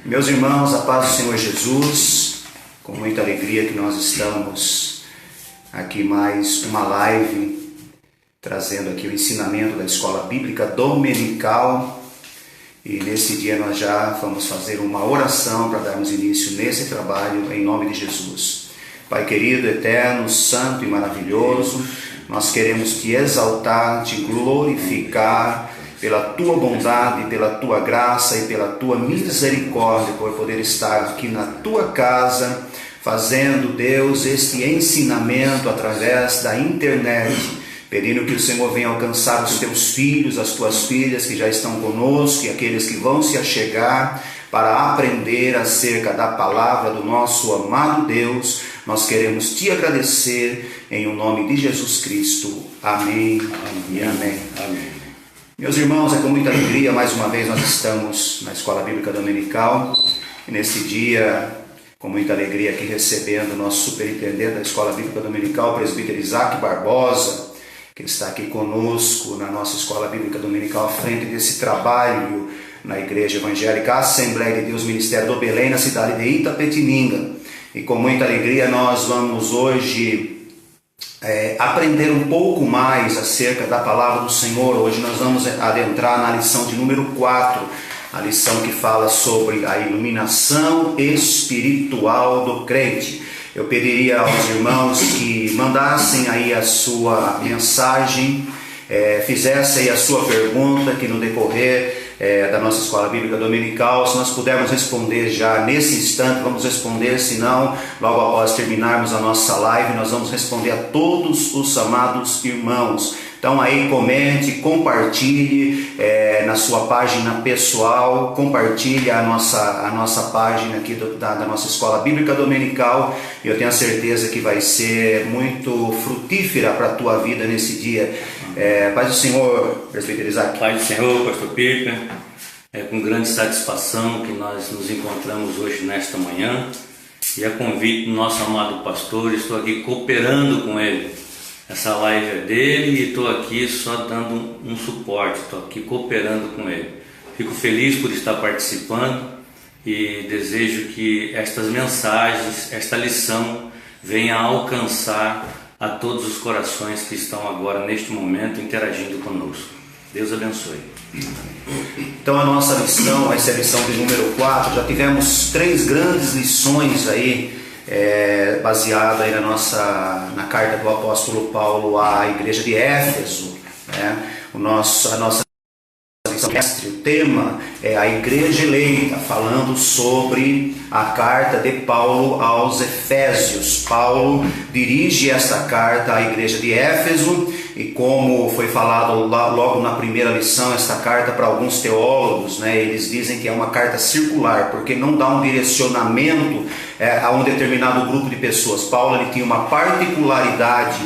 Meus irmãos, a paz do Senhor Jesus, com muita alegria que nós estamos aqui mais uma live, trazendo aqui o ensinamento da Escola Bíblica Dominical. E nesse dia nós já vamos fazer uma oração para darmos início nesse trabalho em nome de Jesus. Pai querido, eterno, santo e maravilhoso, nós queremos te exaltar, te glorificar pela tua bondade, pela tua graça e pela tua misericórdia, por poder estar aqui na tua casa, fazendo, Deus, este ensinamento através da internet, pedindo que o Senhor venha alcançar os teus filhos, as tuas filhas que já estão conosco e aqueles que vão se achegar para aprender acerca da palavra do nosso amado Deus. Nós queremos te agradecer em o nome de Jesus Cristo. Amém. Amém. Amém. Amém. Meus irmãos, é com muita alegria, mais uma vez nós estamos na Escola Bíblica Dominical e nesse dia, com muita alegria aqui recebendo o nosso superintendente da Escola Bíblica Dominical, o presbítero Isaac Barbosa, que está aqui conosco na nossa Escola Bíblica Dominical, à frente desse trabalho na Igreja Evangélica Assembleia de Deus Ministério do Belém, na cidade de Itapetininga. E com muita alegria nós vamos hoje aprender um pouco mais acerca da palavra do Senhor. Hoje nós vamos adentrar na lição de número 4, a lição que fala sobre a iluminação espiritual do crente. Eu pediria aos irmãos que mandassem aí a sua mensagem, fizessem aí a sua pergunta, que no decorrer da nossa Escola Bíblica Dominical, se nós pudermos responder já nesse instante, vamos responder, se não, logo após terminarmos a nossa live, nós vamos responder a todos os amados irmãos. Então aí comente, compartilhe na sua página pessoal, compartilhe a nossa página aqui da nossa Escola Bíblica Dominical, e eu tenho a certeza que vai ser muito frutífera para a tua vida nesse dia. Paz do Senhor, presbítero Isaac. Paz do Senhor, pastor Piper. É com grande satisfação que nós nos encontramos hoje nesta manhã, e a convite do nosso amado pastor, estou aqui cooperando com ele. Essa live é dele e estou aqui só dando um suporte, estou aqui cooperando com ele. Fico feliz por estar participando e desejo que estas mensagens, esta lição venha a alcançar a todos os corações que estão agora, neste momento, interagindo conosco. Deus abençoe. Então a nossa lição vai ser a lição de número 4. Já tivemos 3 grandes lições aí, baseada aí na carta do apóstolo Paulo à igreja de Éfeso, né? A nossa mestre, o tema é a igreja eleita, falando sobre a carta de Paulo aos Efésios. Paulo dirige esta carta à igreja de Éfeso, e como foi falado logo na primeira lição, esta carta, para alguns teólogos, né, eles dizem que é uma carta circular, porque não dá um direcionamento a um determinado grupo de pessoas. Paulo ele tinha uma particularidade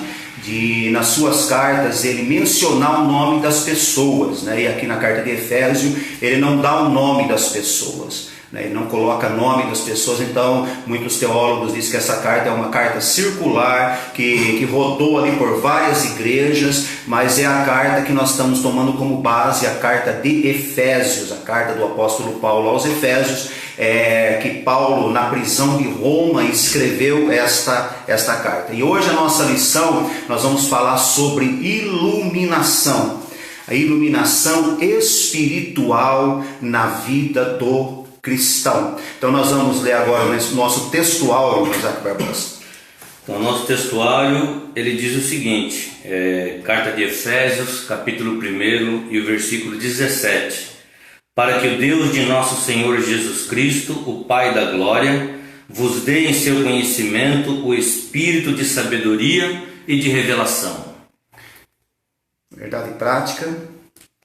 de, nas suas cartas, ele mencionar o nome das pessoas, né? E aqui na carta de Efésio ele não dá o nome das pessoas, né? Ele não coloca nome das pessoas. Então muitos teólogos dizem que essa carta é uma carta circular, que rodou ali por várias igrejas, mas é a carta que nós estamos tomando como base, a carta de Efésios, a carta do apóstolo Paulo aos Efésios, que Paulo, na prisão de Roma, escreveu esta carta. E hoje a nossa lição, nós vamos falar sobre iluminação, a iluminação espiritual na vida do cristão. Então nós vamos ler agora o nosso textuário, Isaac Barbosa. Então, o nosso textuário, ele diz o seguinte, carta de Efésios, capítulo 1 e o versículo 17. Para que o Deus de nosso Senhor Jesus Cristo, o Pai da glória, vos dê em seu conhecimento o espírito de sabedoria e de revelação. Verdade prática.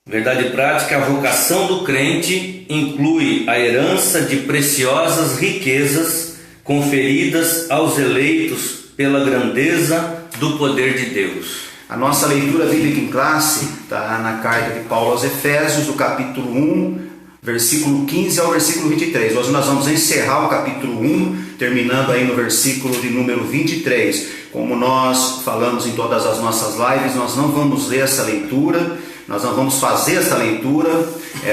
Verdade prática, a vocação do crente inclui a herança de preciosas riquezas conferidas aos eleitos pela grandeza do poder de Deus. A nossa leitura bíblica em classe está na carta de Paulo aos Efésios, do capítulo 1, versículo 15 ao versículo 23. Hoje nós vamos encerrar o capítulo 1, terminando aí no versículo de número 23. Como nós falamos em todas as nossas lives, nós não vamos ler essa leitura, nós não vamos fazer essa leitura,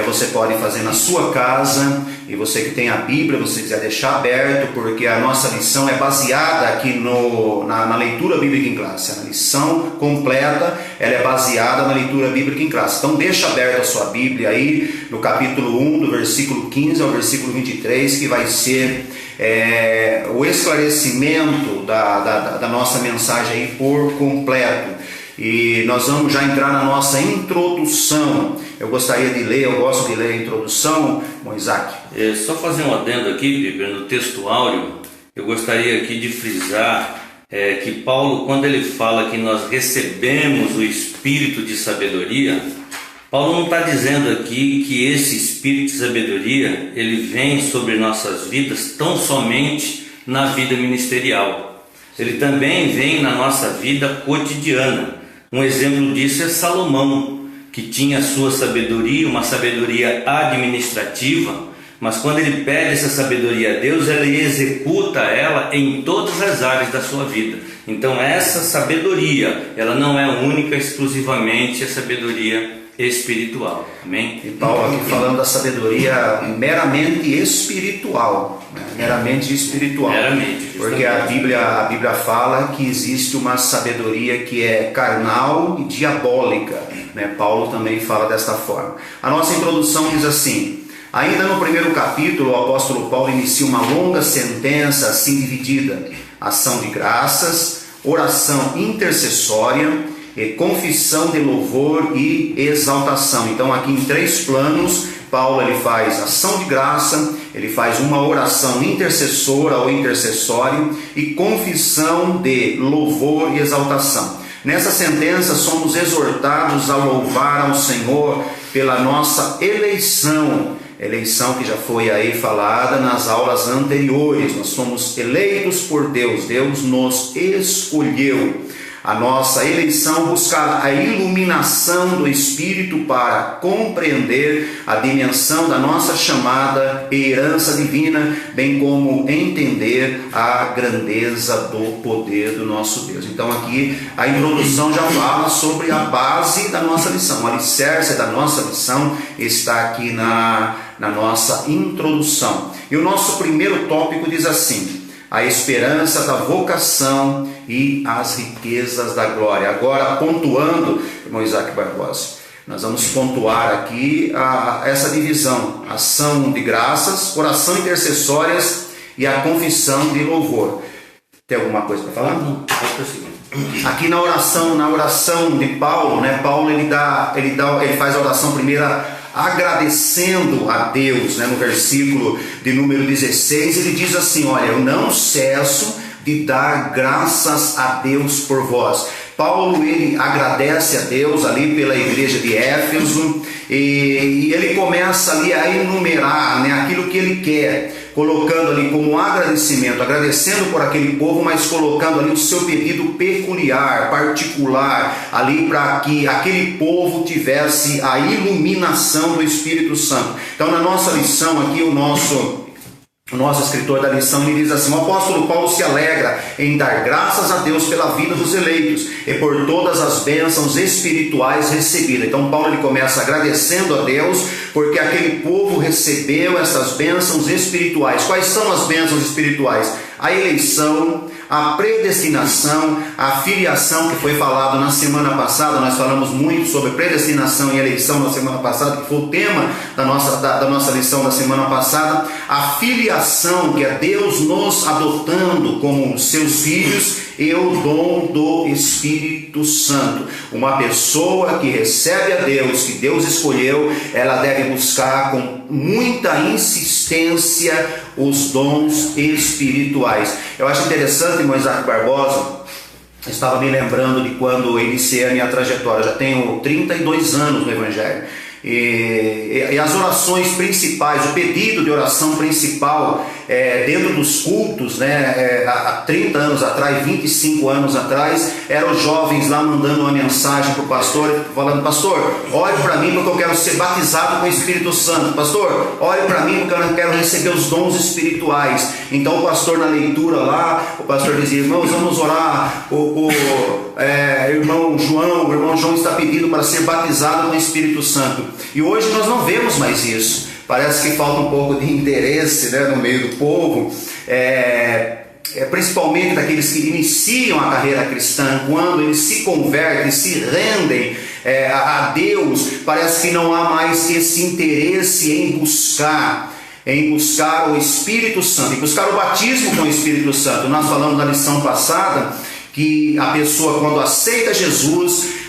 você pode fazer na sua casa, e você que tem a Bíblia, você quiser deixar aberto, porque a nossa lição é baseada aqui na leitura bíblica em classe. A lição completa, ela é baseada na leitura bíblica em classe. Então deixa aberto a sua Bíblia aí, no capítulo 1, do versículo 15 ao versículo 23, que vai ser o esclarecimento da nossa mensagem aí por completo. E nós vamos já entrar na nossa introdução. Eu gostaria de ler, eu gosto de ler a introdução, Isaac. Só fazer um adendo aqui, Piper, no texto áureo, eu gostaria aqui de frisar que Paulo, quando ele fala que nós recebemos o Espírito de sabedoria, Paulo não está dizendo aqui que esse Espírito de sabedoria, ele vem sobre nossas vidas tão somente na vida ministerial. Ele também vem na nossa vida cotidiana. Um exemplo disso é Salomão, que tinha a sua sabedoria, uma sabedoria administrativa, mas quando ele pede essa sabedoria a Deus, ele executa ela em todas as áreas da sua vida. Então essa sabedoria, ela não é única, exclusivamente a sabedoria espiritual. Amém? E Paulo aqui falando da sabedoria meramente espiritual, né? Meramente espiritual. Meramente, porque a Bíblia fala que existe uma sabedoria que é carnal e diabólica, né? Paulo também fala desta forma. A nossa introdução diz assim: ainda no primeiro capítulo, o apóstolo Paulo inicia uma longa sentença assim dividida: ação de graças, oração intercessória, confissão de louvor e exaltação. Então aqui em 3 planos, Paulo ele faz ação de graça, ele faz uma oração intercessora ou intercessório e confissão de louvor e exaltação. Nessa sentença somos exortados a louvar ao Senhor pela nossa eleição que já foi aí falada nas aulas anteriores. Nós somos eleitos por Deus, Deus nos escolheu. A nossa eleição busca a iluminação do Espírito para compreender a dimensão da nossa chamada e herança divina, bem como entender a grandeza do poder do nosso Deus. Então aqui a introdução já fala sobre a base da nossa lição. O alicerce da nossa lição está aqui na nossa introdução. E o nosso primeiro tópico diz assim: a esperança da vocação e as riquezas da glória. Agora, pontuando, irmão Isaac Barbosa, nós vamos pontuar aqui essa divisão: ação de graças, oração intercessórias e a confissão de louvor. Tem alguma coisa para falar? Não, é o seguinte. Aqui na oração de Paulo, né? Paulo ele faz a oração primeira agradecendo a Deus, né? No versículo de número 16 ele diz assim: olha, eu não cesso de dar graças a Deus por vós. Paulo ele agradece a Deus ali pela igreja de Éfeso e ele começa ali a enumerar, né, aquilo que ele quer, colocando ali como agradecimento, agradecendo por aquele povo, mas colocando ali o seu pedido peculiar, particular, ali para que aquele povo tivesse a iluminação do Espírito Santo. Então na nossa lição aqui, o nosso escritor da lição ele diz assim: o apóstolo Paulo se alegra em dar graças a Deus pela vida dos eleitos e por todas as bênçãos espirituais recebidas. Então Paulo ele começa agradecendo a Deus porque aquele povo recebeu essas bênçãos espirituais. Quais são as bênçãos espirituais? A eleição, a predestinação, a filiação, que foi falado na semana passada. Nós falamos muito sobre predestinação e eleição na semana passada, que foi o tema da nossa lição da semana passada. A filiação, que é Deus nos adotando como seus filhos, e o dom do Espírito Santo. Uma pessoa que recebe a Deus, que Deus escolheu, ela deve buscar com muita insistência os dons espirituais. Eu acho interessante, irmão Isaac Barbosa, eu estava me lembrando de quando eu iniciei a minha trajetória. Já tenho 32 anos no Evangelho. E as orações principais, o pedido de oração principal dentro dos cultos, né, há 30 anos atrás, 25 anos atrás, eram os jovens lá mandando uma mensagem para o pastor, falando: pastor, ore para mim porque eu quero ser batizado com o Espírito Santo. Pastor, ore para mim porque eu quero receber os dons espirituais. Então o pastor, na leitura lá, o pastor dizia: irmãos, vamos orar, o irmão João está pedindo para ser batizado com o Espírito Santo. E hoje nós não vemos mais isso. Parece que falta um pouco de interesse, né, no meio do povo, principalmente daqueles que iniciam a carreira cristã. Quando eles se convertem, se rendem a Deus, parece que não há mais esse interesse em buscar o Espírito Santo, em buscar o batismo com o Espírito Santo. Nós falamos na lição passada que a pessoa, quando aceita Jesus,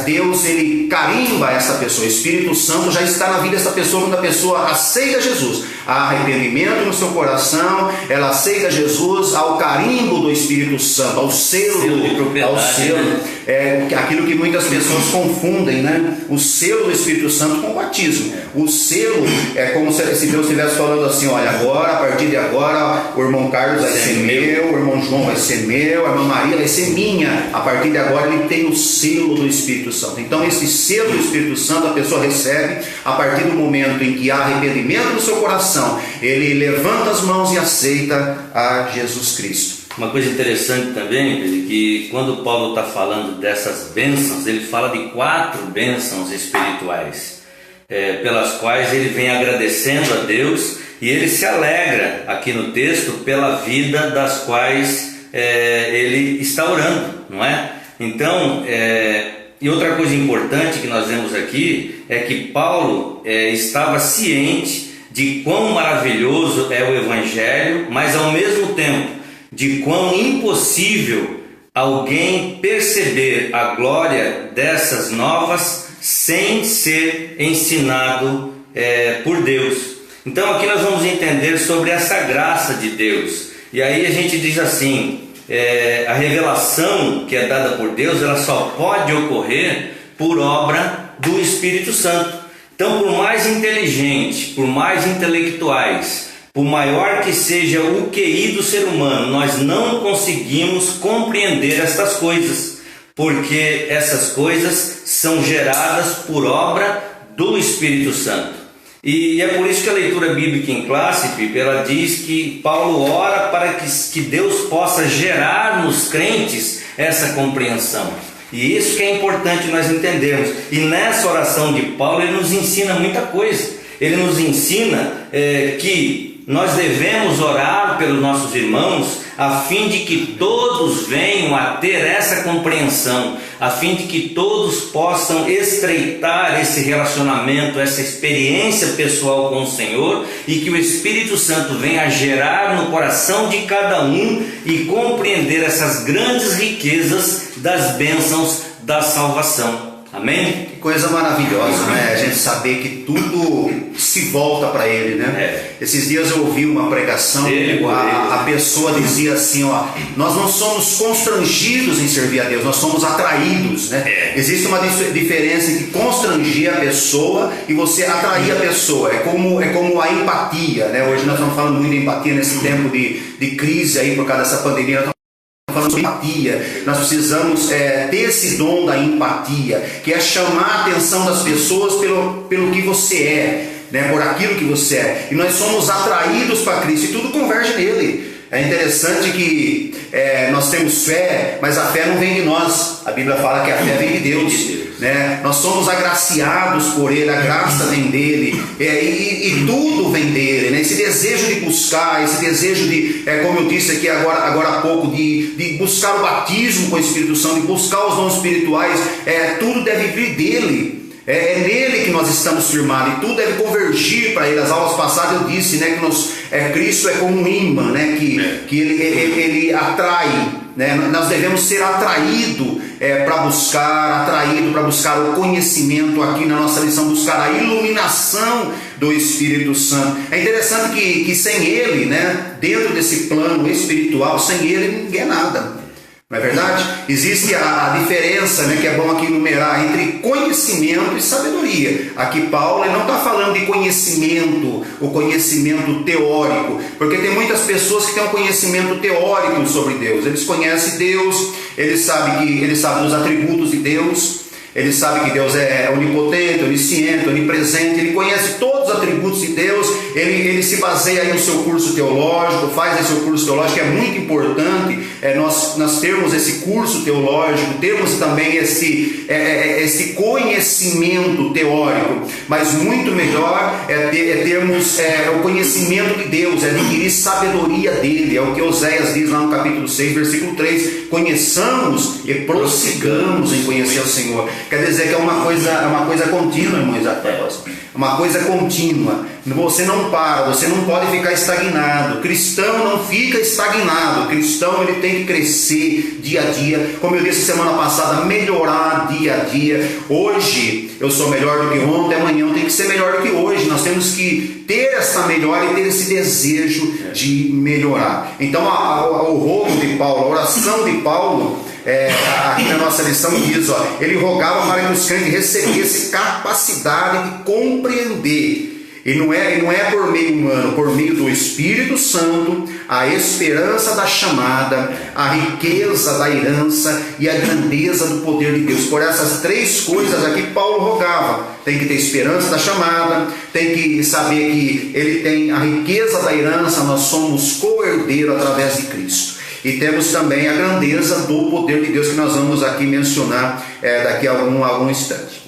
Deus, ele carimba essa pessoa. O Espírito Santo já está na vida dessa pessoa. Quando a pessoa aceita Jesus, há arrependimento no seu coração, ela aceita Jesus, ao carimbo do Espírito Santo, ao selo de propriedade, aquilo que muitas pessoas confundem, né? O selo do Espírito Santo com o batismo. O selo é como se Deus estivesse falando assim: olha, agora, a partir de agora, o irmão Carlos vai ser meu, o irmão João vai ser meu, a irmã Maria vai ser minha. A partir de agora ele tem o selo do Espírito Santo. Então esse selo do Espírito Santo a pessoa recebe a partir do momento em que há arrependimento no seu coração. Ele levanta as mãos e aceita a Jesus Cristo. Uma coisa interessante também, que quando Paulo está falando dessas bênçãos, ele fala de 4 bênçãos espirituais, pelas quais ele vem agradecendo a Deus, e ele se alegra aqui no texto pela vida das quais ele está orando, não é? Então, e outra coisa importante que nós vemos aqui é que Paulo estava ciente de quão maravilhoso é o Evangelho, mas ao mesmo tempo de quão impossível alguém perceber a glória dessas novas sem ser ensinado por Deus. Então aqui nós vamos entender sobre essa graça de Deus. E aí a gente diz assim: a revelação que é dada por Deus, ela só pode ocorrer por obra do Espírito Santo. Então, por mais inteligente, por mais intelectuais, por maior que seja o QI do ser humano, nós não conseguimos compreender estas coisas, porque essas coisas são geradas por obra do Espírito Santo. E é por isso que a leitura bíblica em classe, ela diz que Paulo ora para que Deus possa gerar nos crentes essa compreensão. E isso que é importante nós entendermos. E nessa oração de Paulo ele nos ensina muita coisa. Ele nos ensina que nós devemos orar pelos nossos irmãos a fim de que todos venham a ter essa compreensão, a fim de que todos possam estreitar esse relacionamento, essa experiência pessoal com o Senhor, e que o Espírito Santo venha a gerar no coração de cada um e compreender essas grandes riquezas das bênçãos da salvação. Amém? Que coisa maravilhosa, né? A gente saber que tudo se volta para Ele, né? Esses dias eu ouvi uma pregação, a pessoa dizia assim, ó: nós não somos constrangidos em servir a Deus, nós somos atraídos, né? Existe uma diferença entre constranger a pessoa e você atrair a pessoa. É como a empatia, né? Hoje nós estamos falando muito de empatia nesse tempo de crise aí por causa dessa pandemia. Falando sobre empatia, nós precisamos ter esse dom da empatia, que é chamar a atenção das pessoas pelo que você é, né, por aquilo que você é, e nós somos atraídos para Cristo e tudo converge nele. É interessante que nós temos fé, mas a fé não vem de nós. A Bíblia fala que a fé vem de Deus, né? Nós somos agraciados por Ele, a graça vem dele, e tudo vem dele, né? Esse desejo de buscar, esse desejo de, como eu disse aqui agora há pouco, de buscar o batismo com o Espírito Santo, de buscar os dons espirituais, tudo deve vir dele. É nele que nós estamos firmados, e tudo deve convergir para ele. As aulas passadas eu disse, né, que Cristo é como um imã, né, que ele atrai, né? Nós devemos ser atraídos para buscar o conhecimento. Aqui na nossa lição, buscar a iluminação do Espírito Santo. É interessante que sem ele, né, dentro desse plano espiritual, sem ele ninguém é nada. Não é verdade? Existe a diferença, né, que é bom aqui enumerar, entre conhecimento e sabedoria. Aqui Paulo não está falando de conhecimento, o conhecimento teórico, porque tem muitas pessoas que têm um conhecimento teórico sobre Deus. Eles conhecem Deus, eles sabem dos atributos de Deus, eles sabem que Deus é onipotente, onisciente, onipresente, ele conhece todos os atributos atributos de Deus, ele se baseia aí no seu curso teológico, faz esse seu curso teológico, é muito importante nós termos esse curso teológico, termos também esse conhecimento teórico, mas muito melhor termos o conhecimento de Deus, adquirir sabedoria dele, é o que Oséias diz lá no capítulo 6, versículo 3, conheçamos e prossigamos em conhecer o Senhor. Quer dizer que é uma coisa contínua, irmãos, uma coisa contínua. Você não para, você não pode ficar estagnado. O cristão não fica estagnado. O cristão ele tem que crescer dia a dia. Como eu disse semana passada, melhorar dia a dia. Hoje eu sou melhor do que ontem, amanhã eu tenho que ser melhor do que hoje. Nós temos que ter essa melhora e ter esse desejo de melhorar. Então o rogo de Paulo, a oração de Paulo, aqui na nossa lição diz, ele rogava para que os crentes recebessem capacidade de compreender. E não é por meio humano, por meio do Espírito Santo, a esperança da chamada, a riqueza da herança e a grandeza do poder de Deus. Por essas três coisas aqui Paulo rogava. Tem que ter esperança da chamada, tem que saber que ele tem a riqueza da herança, nós somos co-herdeiro através de Cristo. E temos também a grandeza do poder de Deus, que nós vamos aqui mencionar daqui a algum instante.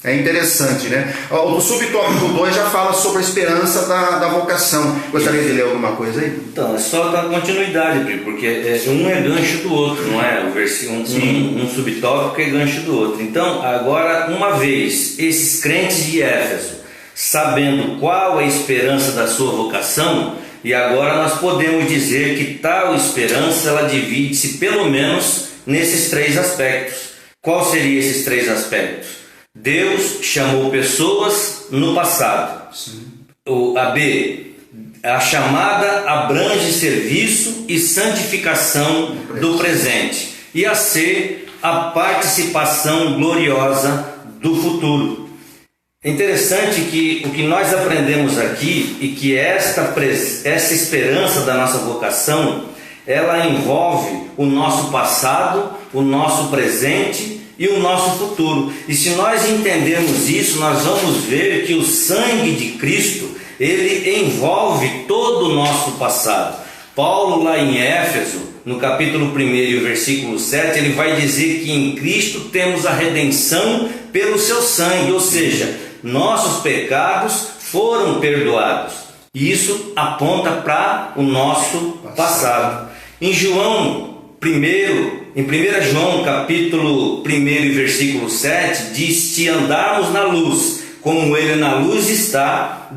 É interessante, né? O subtópico 2 já fala sobre a esperança da vocação. Gostaria de ler alguma coisa aí? Então, é só dar continuidade, porque um é gancho do outro, não é? Um subtópico é gancho do outro. Então, agora, uma vez, esses crentes de Éfeso, sabendo qual é a esperança da sua vocação, e agora nós podemos dizer que tal esperança, ela divide-se pelo menos nesses três aspectos. Qual seriam esses três aspectos? Deus chamou pessoas no passado. A chamada abrange serviço e santificação do presente. E a C, a participação gloriosa do futuro. É interessante que o que nós aprendemos aqui e que essa esperança da nossa vocação, ela envolve o nosso passado, o nosso presente e o nosso futuro. E se nós entendermos isso, nós vamos ver que o sangue de Cristo, ele envolve todo o nosso passado. Paulo lá em Éfeso, no capítulo 1, versículo 7, ele vai dizer que em Cristo temos a redenção pelo seu sangue, ou seja, nossos pecados foram perdoados. E isso aponta para o nosso passado. Em 1 João capítulo 1 e versículo 7 diz: se andarmos na luz, como ele na luz está,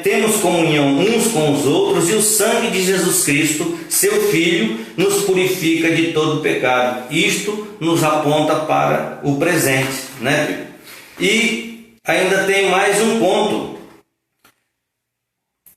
temos comunhão uns com os outros, e o sangue de Jesus Cristo, seu Filho, nos purifica de todo pecado. Isto nos aponta para o presente, né? E ainda tem mais um ponto.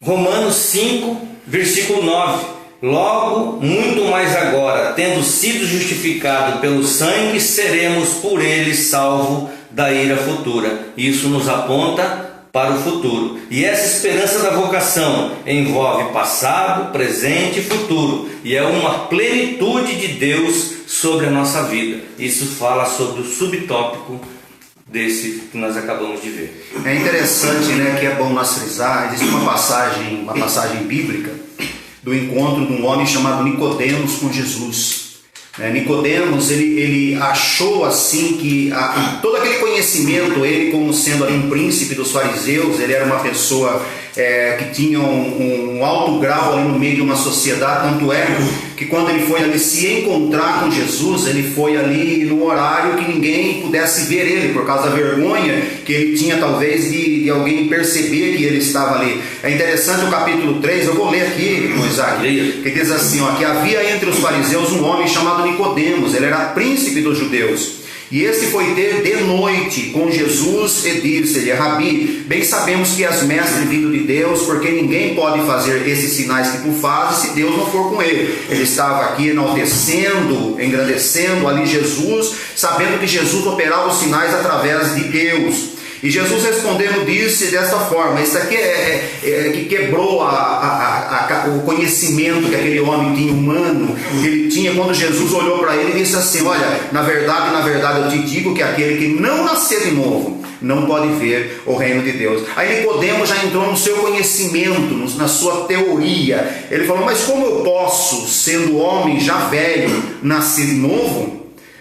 Romanos 5, versículo 9. Logo, muito mais agora, tendo sido justificado pelo sangue, seremos por ele salvos da ira futura. Isso nos aponta para o futuro. E essa esperança da vocação envolve passado, presente e futuro. E é uma plenitude de Deus sobre a nossa vida. Isso fala sobre o subtópico desse que nós acabamos de ver. É interessante, né, que é bom nós frisar, existe uma passagem bíblica do encontro de um homem chamado Nicodemos com Jesus. Nicodemos, ele achou assim que todo aquele conhecimento, ele como sendo ali um príncipe dos fariseus, ele era uma pessoa que tinha um alto grau ali no meio de uma sociedade, tanto é que quando ele foi ali se encontrar com Jesus, ele foi ali no horário que ninguém pudesse ver ele, por causa da vergonha que ele tinha talvez de alguém perceber que ele estava ali. É interessante o capítulo 3, eu vou ler aqui, Isaac, que diz assim, que havia entre os fariseus um homem chamado Nicodemos, ele era príncipe dos judeus. E este foi ter de noite com Jesus e disse-lhe: Rabi, bem sabemos que és mestre vindo de Deus, porque ninguém pode fazer esses sinais que tu fazes se Deus não for com ele. Ele estava aqui enaltecendo, engrandecendo ali Jesus, sabendo que Jesus operava os sinais através de Deus. E Jesus respondendo disse desta forma, isso aqui que quebrou o conhecimento que aquele homem tinha humano, que ele tinha quando Jesus olhou para ele e disse assim: olha, na verdade eu te digo que aquele que não nascer de novo não pode ver o reino de Deus. Aí Nicodemos já entrou no seu conhecimento, na sua teoria. Ele falou: mas como eu posso, sendo homem já velho, nascer de novo?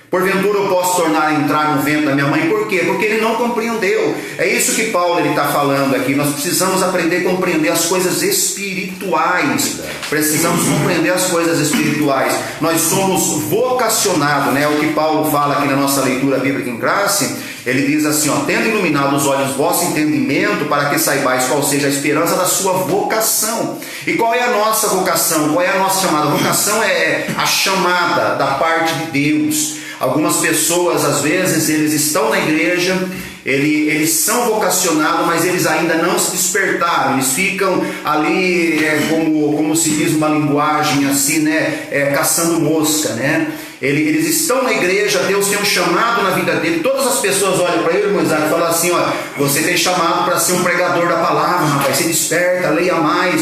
Porventura eu posso tornar a entrar no ventre da minha mãe? Por quê? Porque ele não compreendeu. É isso que Paulo está falando aqui. Nós precisamos aprender a compreender as coisas espirituais. Precisamos compreender as coisas espirituais. Nós somos vocacionados, né? O que Paulo fala aqui na nossa leitura bíblica em classe. Ele diz assim, tendo iluminado os olhos vosso entendimento, para que saibais qual seja a esperança da sua vocação. E qual é a nossa vocação? Qual é a nossa chamada? A vocação é a chamada da parte de Deus. Algumas pessoas, às vezes, eles estão na igreja, eles são vocacionados, mas eles ainda não se despertaram. Eles ficam ali, como se diz uma linguagem assim, né? Caçando mosca, né? Eles estão na igreja, Deus tem um chamado na vida dele. Todas as pessoas olham para ele, Moisés, e falam assim: você tem chamado para ser um pregador da palavra, rapaz, se desperta, leia mais,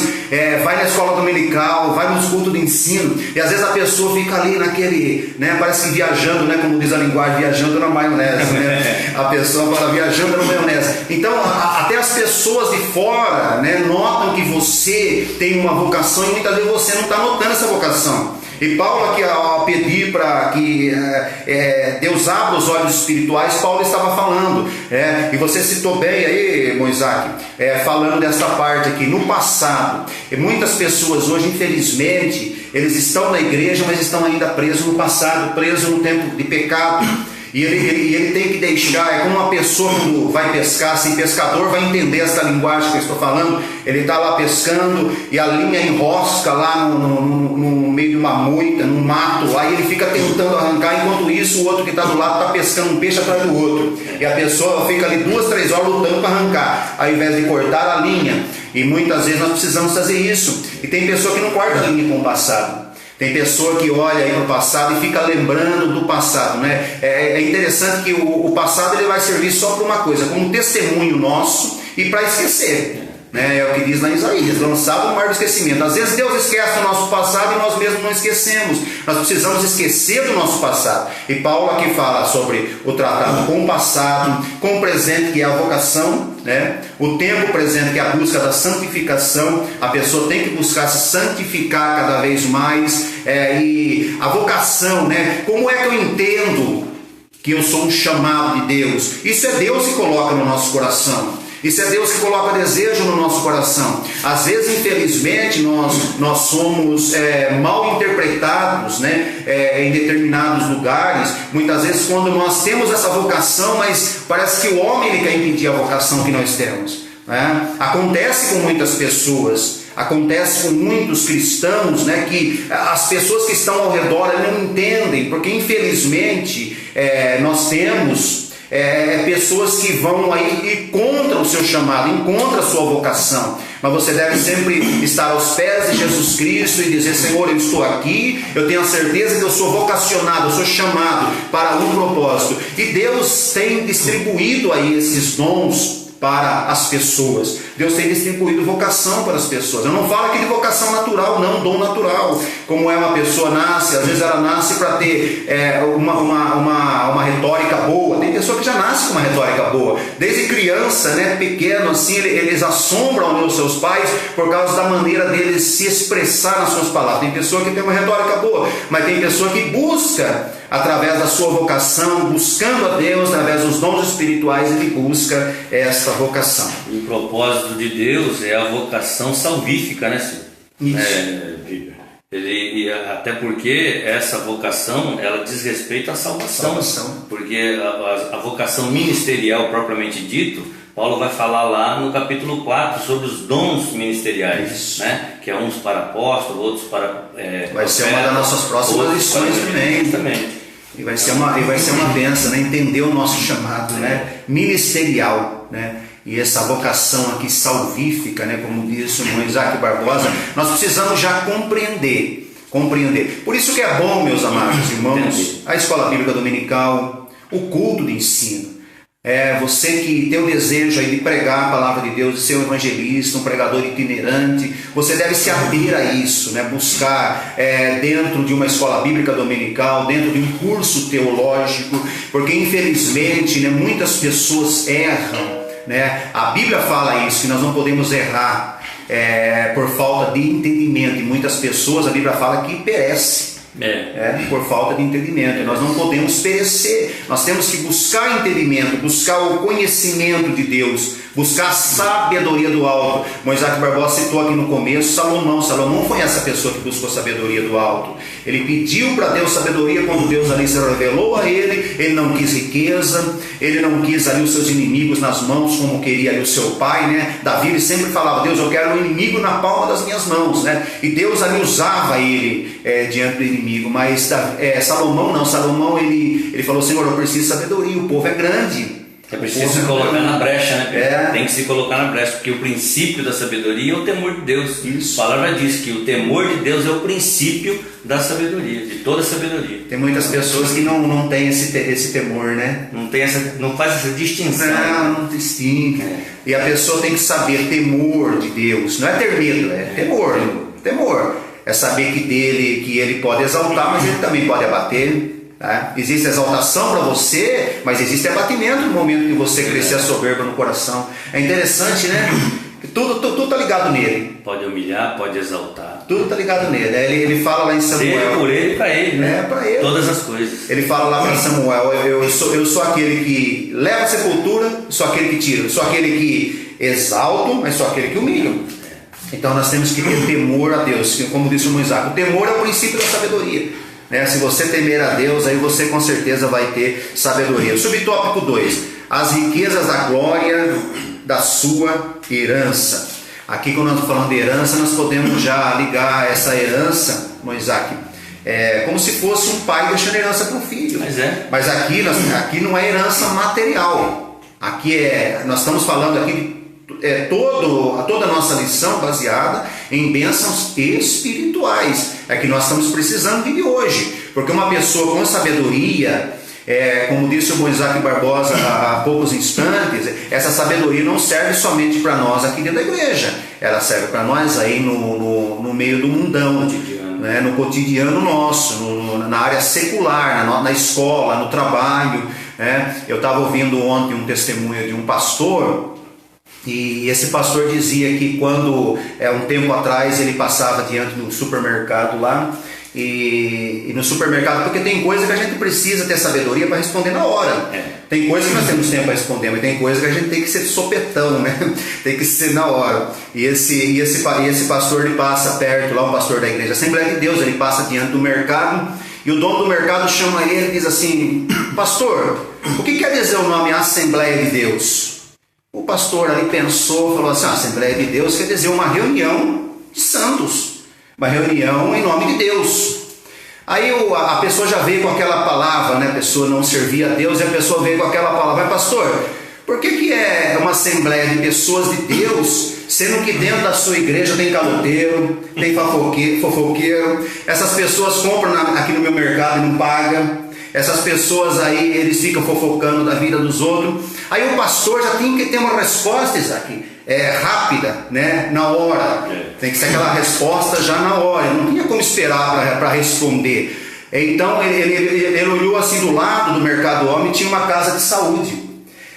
vai na escola dominical, vai nos cultos de ensino. E às vezes a pessoa fica ali naquele, né, parece que viajando, né, como diz a linguagem, viajando na maionese, né? A pessoa fala viajando na maionese. Então até as pessoas de fora, né, notam que você tem uma vocação e muitas vezes você não está notando essa vocação. E Paulo aqui, ao pedir para que Deus abra os olhos espirituais, Paulo estava falando, e você citou bem aí, Moisés, falando dessa parte aqui, no passado. E muitas pessoas hoje, infelizmente, eles estão na igreja, mas estão ainda presos no passado, presos no tempo de pecado. E ele tem que deixar, é como uma pessoa quando vai pescar, assim, pescador vai entender essa linguagem que eu estou falando. Ele está lá pescando e a linha enrosca lá no meio de uma moita, num mato, aí ele fica tentando arrancar, enquanto isso o outro que está do lado está pescando um peixe atrás do outro. E a pessoa fica ali 2, 3 horas lutando para arrancar, ao invés de cortar a linha. E muitas vezes nós precisamos fazer isso. E tem pessoa que não corta a linha com o passado. Tem pessoa que olha aí para o passado e fica lembrando do passado, né? É interessante que o passado ele vai servir só para uma coisa, como testemunho nosso e para esquecer. Né? É o que diz lá em Isaías, lançado no mar do esquecimento. Às vezes Deus esquece do nosso passado e nós mesmos não esquecemos. Nós precisamos esquecer do nosso passado. E Paulo aqui fala sobre o tratado com o passado, com o presente, que é a vocação, né? O tempo presente, que é a busca da santificação. A pessoa tem que buscar se santificar cada vez mais. E a vocação, né? Como é que eu entendo que eu sou um chamado de Deus? Isso é Deus que coloca no nosso coração. Isso é Deus que coloca desejo no nosso coração. Às vezes, infelizmente, nós somos mal interpretados, né, em determinados lugares. Muitas vezes, quando nós temos essa vocação, mas parece que o homem ele quer impedir a vocação que nós temos, né? Acontece com muitas pessoas. Acontece com muitos cristãos, né, que as pessoas que estão ao redor não entendem, porque infelizmente nós temos pessoas que vão aí e contra o seu chamado, contra a sua vocação. Mas você deve sempre estar aos pés de Jesus Cristo e dizer: Senhor, eu estou aqui, eu tenho a certeza que eu sou vocacionado, eu sou chamado para um propósito. E Deus tem distribuído aí esses dons para as pessoas. Deus tem distribuído vocação para as pessoas. Eu não falo aqui de vocação natural, não, dom natural. Como uma pessoa nasce, às vezes ela nasce para ter uma retórica boa. Tem pessoa que já nasce com uma retórica boa. Desde criança, né, pequeno, assim, eles assombram os seus pais por causa da maneira deles se expressar nas suas palavras. Tem pessoa que tem uma retórica boa, mas tem pessoa que busca, através da sua vocação, buscando a Deus, através dos dons espirituais, ele busca esta vocação. O propósito de Deus é a vocação salvífica, né, senhor? Isso. Até porque essa vocação, ela diz respeito à salvação. Porque a vocação ministerial, propriamente dito, Paulo vai falar lá no capítulo 4 sobre os dons ministeriais, né? Que é uns para apóstolo, outros para vai ser uma das nossas próximas lições também. E vai ser uma bênção, né? Entender o nosso chamado, né? Ministerial, né? E essa vocação aqui salvífica, né? Como disse o irmão Isaac Barbosa, nós precisamos já compreender. Por isso que é bom, meus amados irmãos, a escola bíblica dominical, o culto de ensino. Você que tem o desejo aí de pregar a palavra de Deus, de ser um evangelista, um pregador itinerante, você deve se ater a isso, né? Buscar dentro de uma escola bíblica dominical, dentro de um curso teológico, porque infelizmente, né, muitas pessoas erram, né? A Bíblia fala isso, que nós não podemos errar por falta de entendimento, e muitas pessoas, a Bíblia fala que perecem. Por falta de entendimento. Nós não podemos perecer, nós temos que buscar entendimento, buscar o conhecimento de Deus, buscar a sabedoria do alto. Moisés Barbosa citou aqui no começo Salomão foi essa pessoa que buscou sabedoria do alto. Ele pediu para Deus sabedoria quando Deus ali se revelou a ele não quis riqueza, ele não quis ali os seus inimigos nas mãos como queria ali o seu pai, né? Davi ele sempre falava: Deus, eu quero um inimigo na palma das minhas mãos, né? E Deus ali usava ele diante do inimigo, mas Salomão não, Salomão ele falou: Senhor, eu preciso de sabedoria, o povo é grande. É preciso se colocar na brecha, né? Tem que se colocar na brecha, porque o princípio da sabedoria é o temor de Deus. Isso. A palavra diz que o temor de Deus é o princípio da sabedoria, de toda sabedoria. Tem muitas pessoas que não têm esse temor, né? Não faz essa distinção. Não distingue. E a pessoa tem que saber temor de Deus. Não é ter medo, é temor. É saber que ele pode exaltar, mas ele também pode abater. Tá? Existe exaltação para você, mas existe abatimento no momento que você crescer a soberba no coração. É interessante, né? Tudo está ligado nele. Pode humilhar, pode exaltar. Tudo está ligado nele. Ele fala lá em Samuel. Seja por ele e para ele, né? Para ele. Todas as coisas. Ele fala lá para Samuel: eu sou aquele que leva a sepultura, sou aquele que tira, sou aquele que exalto, mas sou aquele que humilha. Então nós temos que ter temor a Deus, como disse o Moisés. O temor é o princípio da sabedoria. Se você temer a Deus, aí você com certeza vai ter sabedoria. Subtópico 2: as riquezas da glória da sua herança. Aqui, quando nós estamos falando de herança, nós podemos já ligar essa herança, Moisés, como se fosse um pai deixando herança para o filho. Mas aqui não é herança material. Aqui nós estamos falando aqui de toda a nossa lição baseada em bênçãos espirituais. É que nós estamos precisando de hoje, porque uma pessoa com sabedoria, como disse o Moisés Barbosa há poucos instantes, essa sabedoria não serve somente para nós aqui dentro da igreja, ela serve para nós aí no meio do mundão, né? No cotidiano nosso, na área secular, na escola, no trabalho, né? Eu estava ouvindo ontem um testemunho de um pastor. E esse pastor dizia que quando, um tempo atrás, ele passava diante do supermercado lá, e no supermercado, porque tem coisa que a gente precisa ter sabedoria para responder na hora. Tem coisa que nós temos tempo para responder, mas tem coisa que a gente tem que ser sopetão, né? Tem que ser na hora. E esse pastor, ele passa perto, lá um pastor da igreja Assembleia de Deus, ele passa diante do mercado, e o dono do mercado chama ele e diz assim: pastor, o que quer dizer o nome Assembleia de Deus? O pastor ali pensou, falou assim: Assembleia de Deus quer dizer uma reunião de santos, uma reunião em nome de Deus. Aí a pessoa já veio com aquela palavra, né? A pessoa não servia a Deus, e a pessoa veio com aquela palavra: mas pastor, por que é uma assembleia de pessoas de Deus, sendo que dentro da sua igreja tem caloteiro, tem fofoqueiro, essas pessoas compram aqui no meu mercado e não pagam? Essas pessoas aí, eles ficam fofocando da vida dos outros. Aí o pastor já tem que ter uma resposta, Isaac, rápida, né? Na hora. Tem que ser aquela resposta já na hora. Não tinha como esperar para responder. Então ele olhou assim do lado do mercado homem, tinha uma casa de saúde.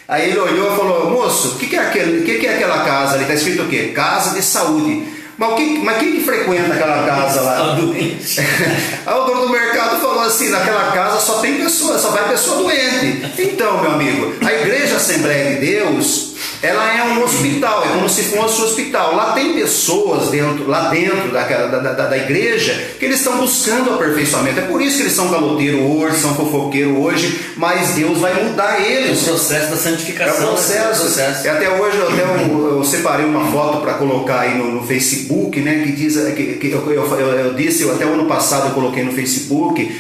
Aí ele olhou e falou: moço, o que é aquela casa ali? Está escrito o quê? Casa de saúde. Mas quem que frequenta aquela casa lá? Aí o dono do mercado falou assim: naquela casa só vai pessoa doente. Então, meu amigo, a igreja Assembleia de Deus, ela é um hospital, é como se fosse um hospital. Lá tem pessoas lá dentro da igreja que eles estão buscando o aperfeiçoamento. É por isso que eles são caloteiros hoje, são fofoqueiros hoje, mas Deus vai mudar eles. É o processo da santificação. É o processo. Até hoje eu separei uma foto para colocar aí no Facebook, né, que diz, eu disse, até o ano passado eu coloquei no Facebook,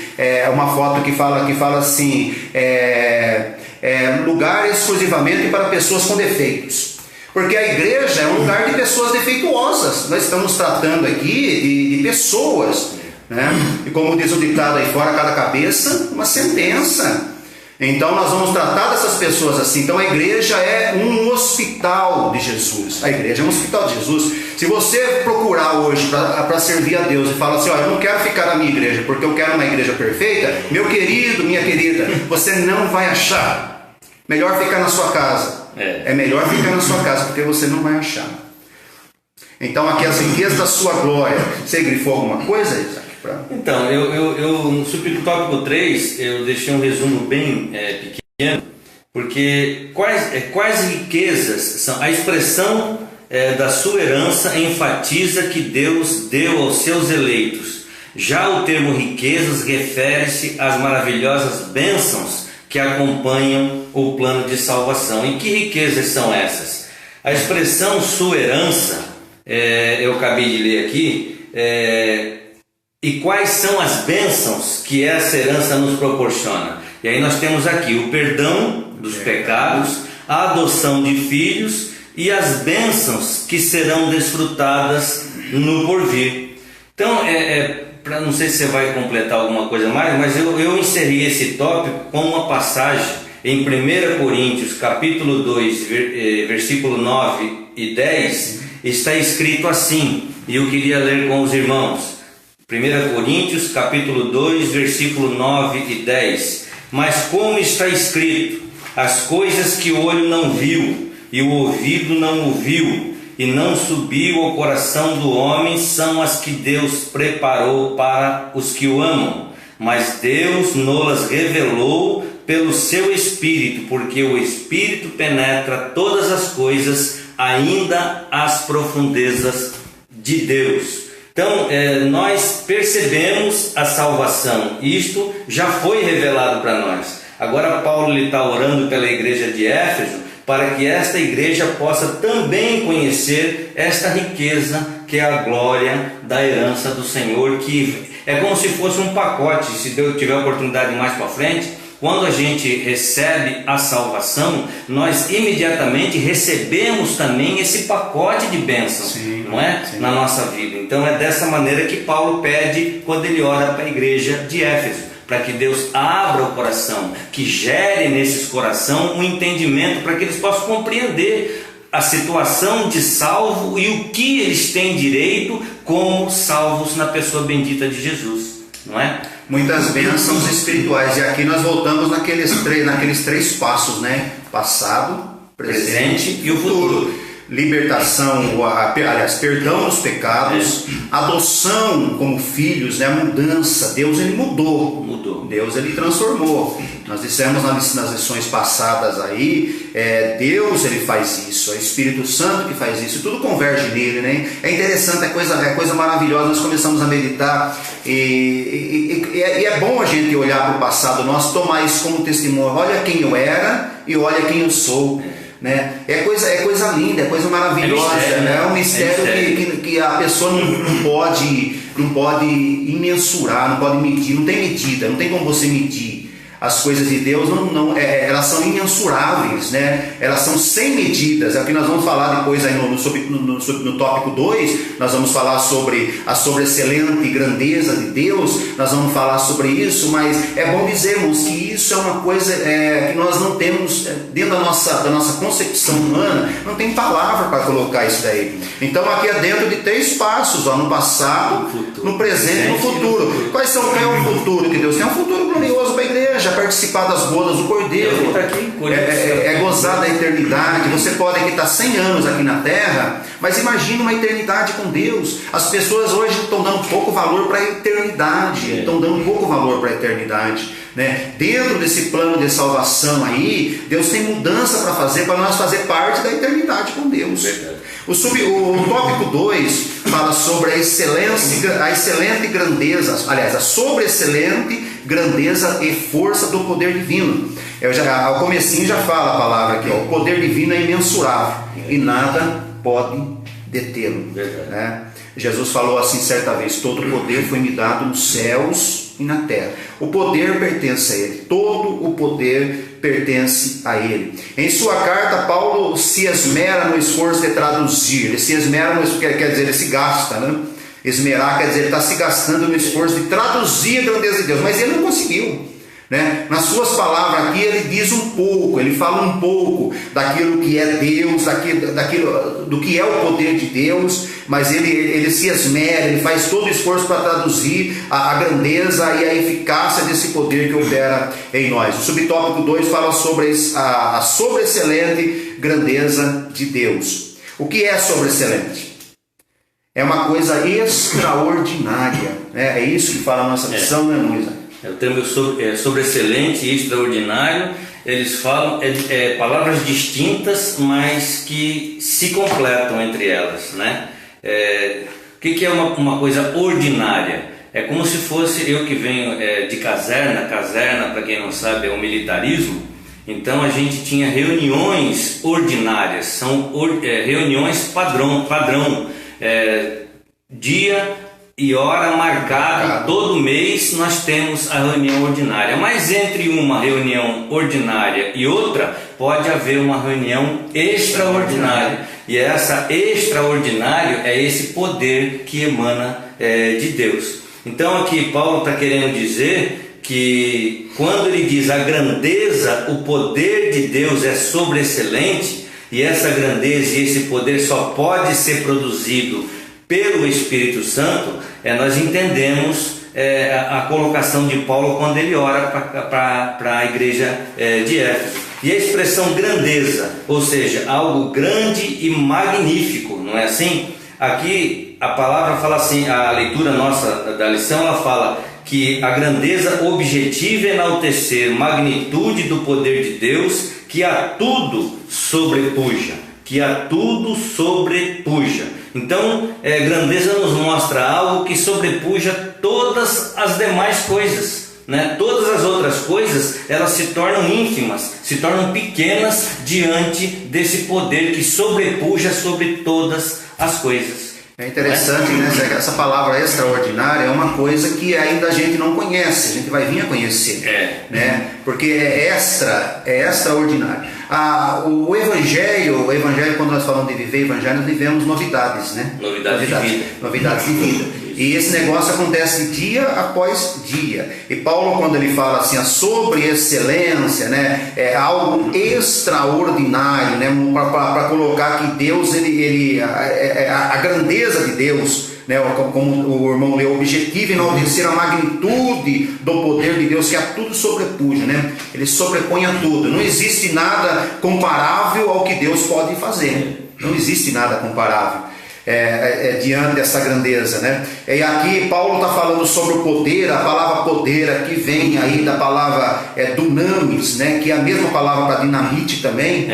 uma foto que fala assim, lugar exclusivamente para pessoas com defeitos. Porque a igreja é um lugar de pessoas defeituosas. Nós estamos tratando aqui de pessoas, né? E como diz o ditado aí fora, cada cabeça uma sentença. Então nós vamos tratar dessas pessoas assim. Então a igreja é um hospital de Jesus. A igreja é um hospital de Jesus. Se você procurar hoje para servir a Deus e fala assim, eu não quero ficar na minha igreja porque eu quero uma igreja perfeita, meu querido, minha querida, você não vai achar. Melhor ficar na sua casa. É melhor ficar na sua casa porque você não vai achar. Então aqui as riquezas da sua glória. Você grifou alguma coisa, Isaac? Então, eu no subtópico 3, eu deixei um resumo bem pequeno, porque quais riquezas são? A expressão da sua herança enfatiza que Deus deu aos seus eleitos. Já o termo riquezas refere-se às maravilhosas bênçãos que acompanham o plano de salvação. E que riquezas são essas? A expressão sua herança, eu acabei de ler aqui, e quais são as bênçãos que essa herança nos proporciona? E aí nós temos aqui o perdão dos pecados, a adoção de filhos e as bênçãos que serão desfrutadas no porvir. Então, não sei se você vai completar alguma coisa mais, mas eu encerrei esse tópico com uma passagem em 1 Coríntios, capítulo 2, versículo 9 e 10, está escrito assim, e eu queria ler com os irmãos. 1 Coríntios, capítulo 2, versículo 9 e 10. Mas como está escrito, as coisas que o olho não viu, e o ouvido não ouviu, e não subiu ao coração do homem, são as que Deus preparou para os que o amam. Mas Deus nos revelou pelo seu Espírito, porque o Espírito penetra todas as coisas, ainda as profundezas de Deus. Então, nós percebemos a salvação, isto já foi revelado para nós. Agora Paulo está orando pela igreja de Éfeso, para que esta igreja possa também conhecer esta riqueza, que é a glória da herança do Senhor, que é como se fosse um pacote. Se Deus tiver oportunidade mais para frente, quando a gente recebe a salvação, nós imediatamente recebemos também esse pacote de bênçãos, não é? Sim. Na nossa vida. Então é dessa maneira que Paulo pede quando ele ora para a igreja de Éfeso, para que Deus abra o coração, que gere nesses corações um entendimento para que eles possam compreender a situação de salvo e o que eles têm direito como salvos na pessoa bendita de Jesus, não é? Muitas bênçãos espirituais, e aqui nós voltamos naqueles três passos, né? Passado, presente e o futuro. Libertação, perdão dos pecados, adoção como filhos, né? Mudança. Deus ele mudou. Deus ele transformou. Nós dissemos nas lições passadas aí, Deus ele faz isso, é o Espírito Santo que faz isso, tudo converge nele, né? É interessante, é coisa maravilhosa. Nós começamos a meditar e é bom a gente olhar para o passado nosso, tomar isso como testemunho. Olha quem eu era e olha quem eu sou. Né? É coisa linda, é coisa maravilhosa, né? É um mistério que a pessoa não pode imensurar, não pode medir, não tem medida, não tem como você medir. As coisas de Deus elas são imensuráveis, né? Elas são sem medidas. É o que nós vamos falar depois aí no tópico 2. Nós vamos falar sobre a sobreexcelente grandeza de Deus. Nós vamos falar sobre isso, mas é bom dizermos que isso é uma coisa que nós não temos dentro da nossa concepção humana, não tem palavra para colocar isso daí. Então aqui é dentro de 3 passos, no passado, no presente e no futuro. Qual é o futuro que Deus tem? É um futuro glorioso para a igreja, participar das bodas do Cordeiro, gozar da eternidade. Você pode aqui estar 100 anos aqui na terra, mas imagine uma eternidade com Deus. As pessoas hoje estão dando pouco valor para a eternidade, né? Dentro desse plano de salvação aí, Deus tem mudança para fazer, para nós fazer parte da eternidade com Deus. O tópico 2 fala sobre a excelente grandeza, aliás, a sobreexcelente grandeza e força do poder divino. Ao comecinho já fala a palavra aqui, o poder divino é imensurável e nada pode detê-lo, né? Jesus falou assim certa vez: todo o poder foi me dado nos céus e na terra. O poder pertence a Ele, todo o poder pertence a Ele. Em sua carta, Paulo se esmera no esforço de traduzir. Ele se esmera quer dizer, ele se gasta, né? Esmerar quer dizer, ele está se gastando no esforço de traduzir a grandeza de Deus, mas ele não conseguiu. né? Nas suas palavras aqui ele diz um pouco, ele fala um pouco daquilo que é Deus, do que é o poder de Deus, mas ele se esmera, ele faz todo o esforço para traduzir a grandeza e a eficácia desse poder que opera em nós. O subtópico 2 fala sobre a sobreexcelente grandeza de Deus. O que é sobreexcelente? É uma coisa extraordinária, né? É isso que fala a nossa missão, né, Luísa? O termo sobreexcelente e extraordinário, eles falam palavras distintas, mas que se completam entre elas, né? O que é uma coisa ordinária? É como se fosse, eu que venho de caserna, para quem não sabe é o militarismo, então a gente tinha reuniões ordinárias, são reuniões padrão, dia e hora marcada, todo mês nós temos a reunião ordinária, mas entre uma reunião ordinária e outra pode haver uma reunião extraordinária, e essa extraordinário é esse poder que emana de Deus. Então aqui Paulo está querendo dizer que quando ele diz a grandeza, o poder de Deus é sobreexcelente, e essa grandeza e esse poder só pode ser produzido pelo Espírito Santo, nós entendemos a colocação de Paulo quando ele ora para a igreja de Éfeso. E a expressão grandeza, ou seja, algo grande e magnífico, não é assim? Aqui a palavra fala assim, a leitura nossa da lição, ela fala que a grandeza objetiva é enaltecer magnitude do poder de Deus, que a tudo sobrepuja, Então, grandeza nos mostra algo que sobrepuja todas as demais coisas, né? Todas as outras coisas, elas se tornam ínfimas, se tornam pequenas diante desse poder que sobrepuja sobre todas as coisas. É interessante, né? Essa palavra extraordinária é uma coisa que ainda a gente não conhece, a gente vai vir a conhecer, né? Porque é extraordinário. O Evangelho, quando nós falamos de viver Evangelho, nós vivemos novidades, né? Novidades de vida. E esse negócio acontece dia após dia. E Paulo, quando ele fala assim, a sobreexcelência, né? É algo extraordinário, né? Para colocar que Deus, a grandeza de Deus, né? Como o irmão leu, o objetivo é enaltecer a magnitude do poder de Deus, que a tudo sobrepuja, né? Ele sobrepõe a tudo. Não existe nada comparável ao que Deus pode fazer. Não existe nada comparável diante dessa grandeza, né? E aqui Paulo está falando sobre o poder. A palavra poder aqui vem aí da palavra dunamis, né? Que é a mesma palavra para dinamite também.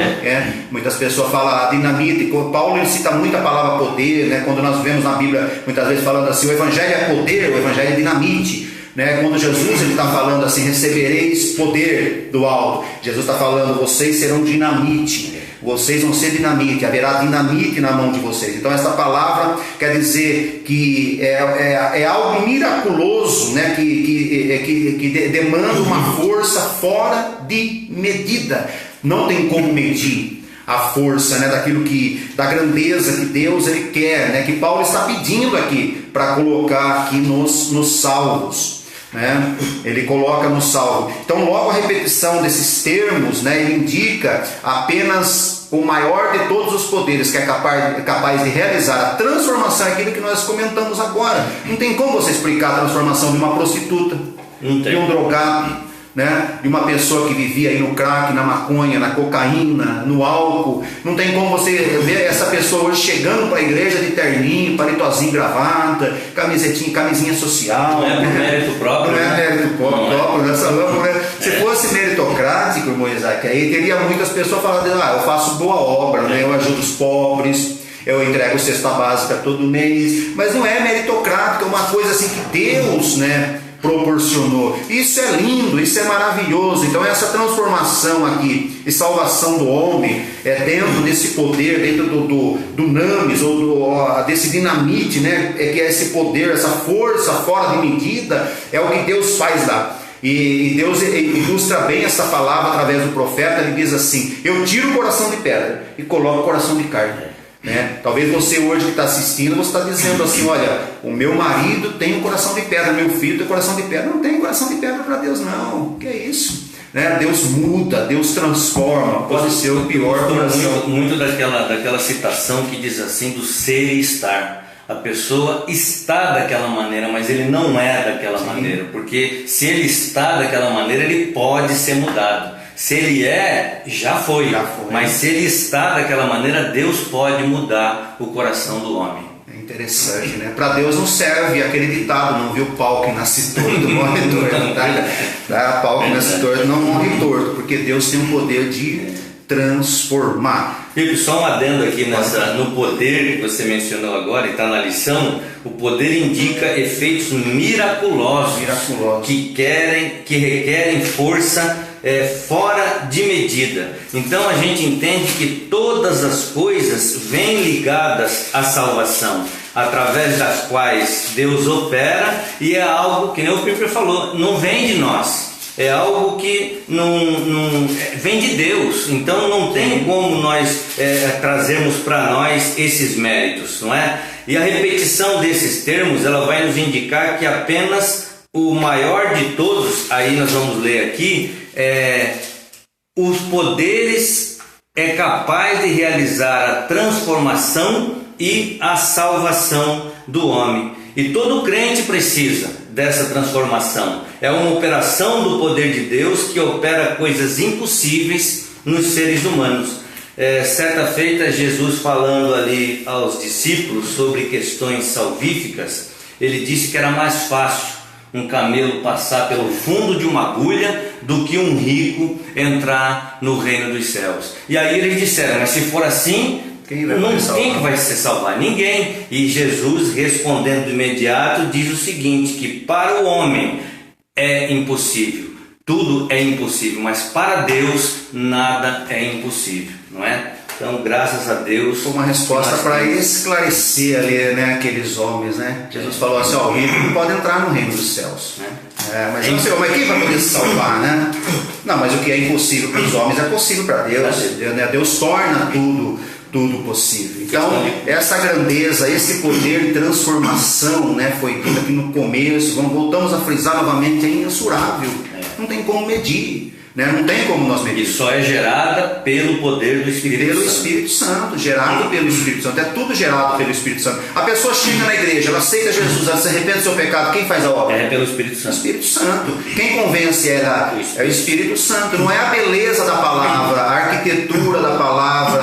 Muitas pessoas falam dinamite. Paulo ele cita muito a palavra poder, né? Quando nós vemos na Bíblia muitas vezes falando assim, o evangelho é poder, o evangelho é dinamite, né? Quando Jesus está falando assim, recebereis poder do alto, Jesus está falando, vocês serão dinamite. Vocês vão ser dinamite, haverá dinamite na mão de vocês. Então essa palavra quer dizer que é algo miraculoso, né? que demanda uma força fora de medida. Não tem como medir a força, né? Da grandeza que Deus ele quer, né? Que Paulo está pedindo aqui para colocar aqui nos salvos. Né? Ele coloca no salvo. Então logo a repetição desses termos, né, ele indica apenas o maior de todos os poderes, que é capaz de realizar a transformação, aquilo que nós comentamos agora. Não tem como você explicar a transformação de uma prostituta, de um drogado, né? De uma pessoa que vivia aí no crack, na maconha, na cocaína, no álcool. Não tem como você ver essa pessoa hoje chegando para a igreja de terninho, palitozinho, gravata, camisinha social. Não é por mérito próprio. Não é mérito próprio, nessa lâmpada, né? Se fosse meritocrático, irmão Isaac, aí teria muitas pessoas falando, eu faço boa obra, né? Eu ajudo os pobres, eu entrego cesta básica todo mês. Mas não é meritocrático, é uma coisa assim que Deus, né, proporcionou. Isso é lindo, isso é maravilhoso. Então essa transformação aqui e salvação do homem dentro desse poder, dentro do dunamis ou desse dinamite, né? Que é esse poder, essa força fora de medida, é o que Deus faz lá. E Deus ilustra bem essa palavra através do profeta. Ele diz assim, eu tiro o coração de pedra e coloco o coração de carne. né? Talvez você hoje que está assistindo, você está dizendo assim: olha, o meu marido tem um coração de pedra, meu filho tem coração de pedra. Não tem coração de pedra para Deus, não. Que é isso? Né? Deus muda, Deus transforma. Pode ser o pior coração. Muito daquela citação que diz assim, do ser e estar. A pessoa está daquela maneira, mas ele não é daquela maneira, porque se ele está daquela maneira, ele pode ser mudado. Se ele é, já foi. Mas se ele está daquela maneira, Deus pode mudar o coração do homem. É interessante, né? Para Deus não serve aquele ditado: não viu pau que nasce torto, morre torto. Tá? Pau que nasce torto não morre torto, porque Deus tem o poder de transformar. Filipe, só um adendo aqui no poder que você mencionou agora e está na lição. O poder indica efeitos miraculosos. Que requerem força fora de medida. Então a gente entende que todas as coisas vêm ligadas à salvação, através das quais Deus opera, e é algo que nem o Filipe falou, não vem de nós. É algo que não vem de Deus, então não tem como nós trazermos para nós esses méritos, não é? E a repetição desses termos, ela vai nos indicar que apenas o maior de todos, aí nós vamos ler aqui, os poderes é capaz de realizar a transformação e a salvação do homem. E todo crente precisa dessa transformação. É uma operação do poder de Deus que opera coisas impossíveis nos seres humanos. Certa feita, Jesus falando ali aos discípulos sobre questões salvíficas, ele disse que era mais fácil um camelo passar pelo fundo de uma agulha do que um rico entrar no reino dos céus. E aí eles disseram: mas se for assim, quem vai se salvar? Ninguém. E Jesus, respondendo de imediato, diz o seguinte: que para o homem é impossível, tudo é impossível, mas para Deus nada é impossível, não é? Então, graças a Deus. Foi uma resposta para esclarecer ali, né, aqueles homens, né? Jesus falou assim: ó, o rico não pode entrar no reino dos céus, né? Mas não sei, mas quem vai poder se salvar, né? Não, mas o que é impossível para os homens é possível para Deus, né? Deus torna tudo possível. Então, essa grandeza, esse poder de transformação, né, foi dito aqui no começo, voltamos a frisar novamente, é imensurável. Não tem como medir. Né? Não tem como nós medir. E só é gerada pelo poder do Espírito Santo. Pelo Espírito Santo, gerado pelo Espírito Santo. É tudo gerado pelo Espírito Santo. A pessoa chega na igreja, ela aceita Jesus, ela se arrepende do seu pecado. Quem faz a obra? É pelo Espírito Santo. O Espírito Santo. Quem convence ela é o Espírito Santo. Não é a beleza da palavra, a arquitetura da palavra,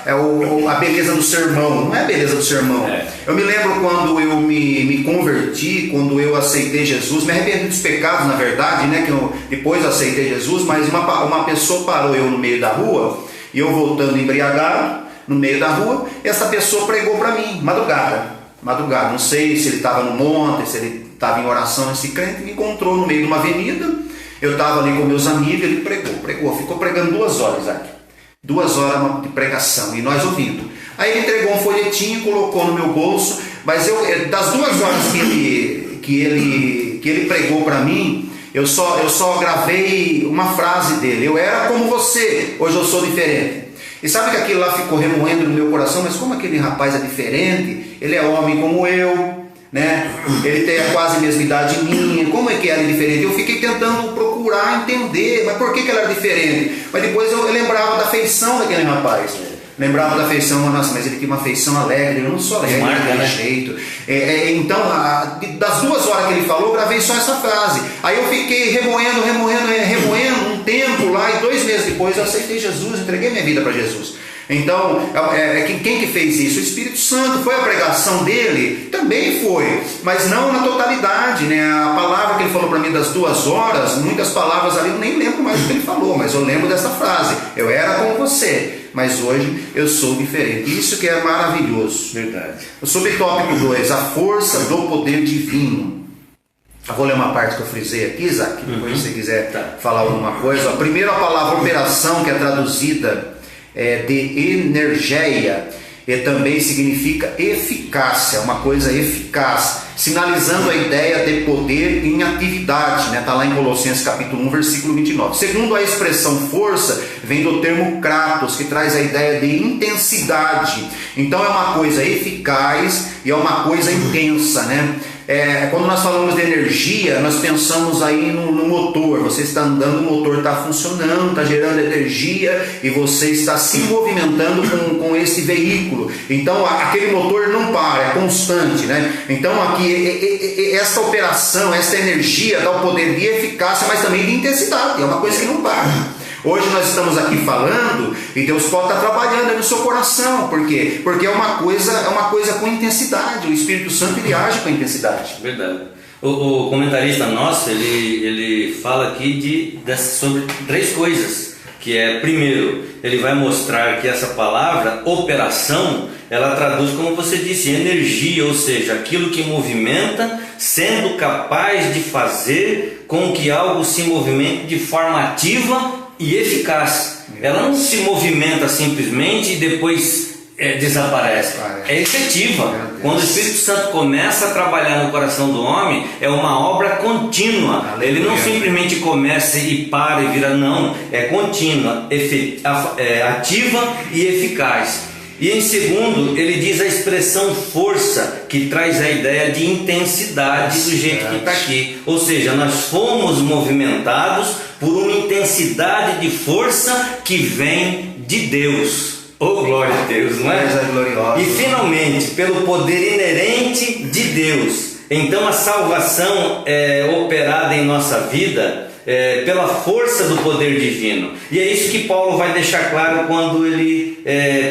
a beleza do sermão. Não é a beleza do sermão. Eu me lembro quando eu me converti, quando eu aceitei Jesus, me arrependi dos pecados, na verdade, né? Que eu depois aceitei Jesus. Mas uma pessoa parou eu no meio da rua, e eu voltando embriagado no meio da rua, essa pessoa pregou para mim, madrugada, não sei se ele estava no monte, se ele estava em oração. Esse crente me encontrou no meio de uma avenida, eu estava ali com meus amigos, ele pregou, ficou pregando 2 horas, Isaac, 2 horas de pregação, e nós ouvindo. Aí ele entregou um folhetinho, colocou no meu bolso, mas das 2 horas que ele pregou para mim, eu só gravei uma frase dele: eu era como você, hoje eu sou diferente. E sabe que aquilo lá ficou remoendo no meu coração? Mas como aquele rapaz é diferente? Ele é homem como eu, né? Ele tem quase a mesma idade minha. Como é que era diferente? Eu fiquei tentando procurar entender, mas por que ela era diferente? Mas depois eu lembrava da feição daquele rapaz. Lembrava da feição, nossa, mas ele tinha uma feição alegre, eu não sou alegre daquele jeito. Então, das 2 horas que ele falou, eu gravei só essa frase. Aí eu fiquei remoendo um tempo lá, e 2 meses depois eu aceitei Jesus, entreguei minha vida para Jesus. Então, quem que fez isso? O Espírito Santo. Foi a pregação dele? Também foi, mas não na totalidade, né? A palavra que ele falou para mim das 2 horas, muitas palavras ali eu nem lembro mais o que ele falou, mas eu lembro dessa frase: eu era como você, mas hoje eu sou diferente. Isso que é maravilhoso. Verdade. O subtópico 2, a força do poder divino. Eu vou ler uma parte que eu frisei aqui, Isaac, depois se você quiser falar alguma coisa. Primeiro, a palavra operação, que é traduzida de energeia. e também significa eficácia, uma coisa eficaz, sinalizando a ideia de poder em atividade, né? Está lá em Colossenses capítulo 1, versículo 29. Segundo a expressão força, vem do termo kratos, que traz a ideia de intensidade. Então é uma coisa eficaz e é uma coisa intensa, né? Quando nós falamos de energia, nós pensamos aí no motor. Você está andando, o motor está funcionando, está gerando energia e você está se movimentando com esse veículo. Então aquele motor não para, é constante, né? Então aqui essa operação, essa energia dá o poder de eficácia, mas também de intensidade. É uma coisa que não para. Hoje nós estamos aqui falando e Deus pode estar trabalhando no seu coração. Por quê? Porque é uma coisa com intensidade. O Espírito Santo ele age com intensidade. Verdade. O comentarista nosso, ele fala aqui sobre 3 coisas. Que é, primeiro, ele vai mostrar que essa palavra, operação, ela traduz, como você disse, energia, ou seja, aquilo que movimenta, sendo capaz de fazer com que algo se movimente de forma ativa e eficaz. Ela não se movimenta simplesmente e depois desaparece. É efetiva. Quando o Espírito Santo começa a trabalhar no coração do homem, é uma obra contínua. Ele não simplesmente começa e para e vira, não. É contínua, ativa e eficaz. E em segundo, ele diz a expressão força, que traz a ideia de intensidade do jeito que está aqui. Ou seja, nós fomos movimentados por uma intensidade de força que vem de Deus. Oh, glória a Deus, não é? E finalmente, pelo poder inerente de Deus. Então a salvação é operada em nossa vida pela força do poder divino. E é isso que Paulo vai deixar claro quando ele,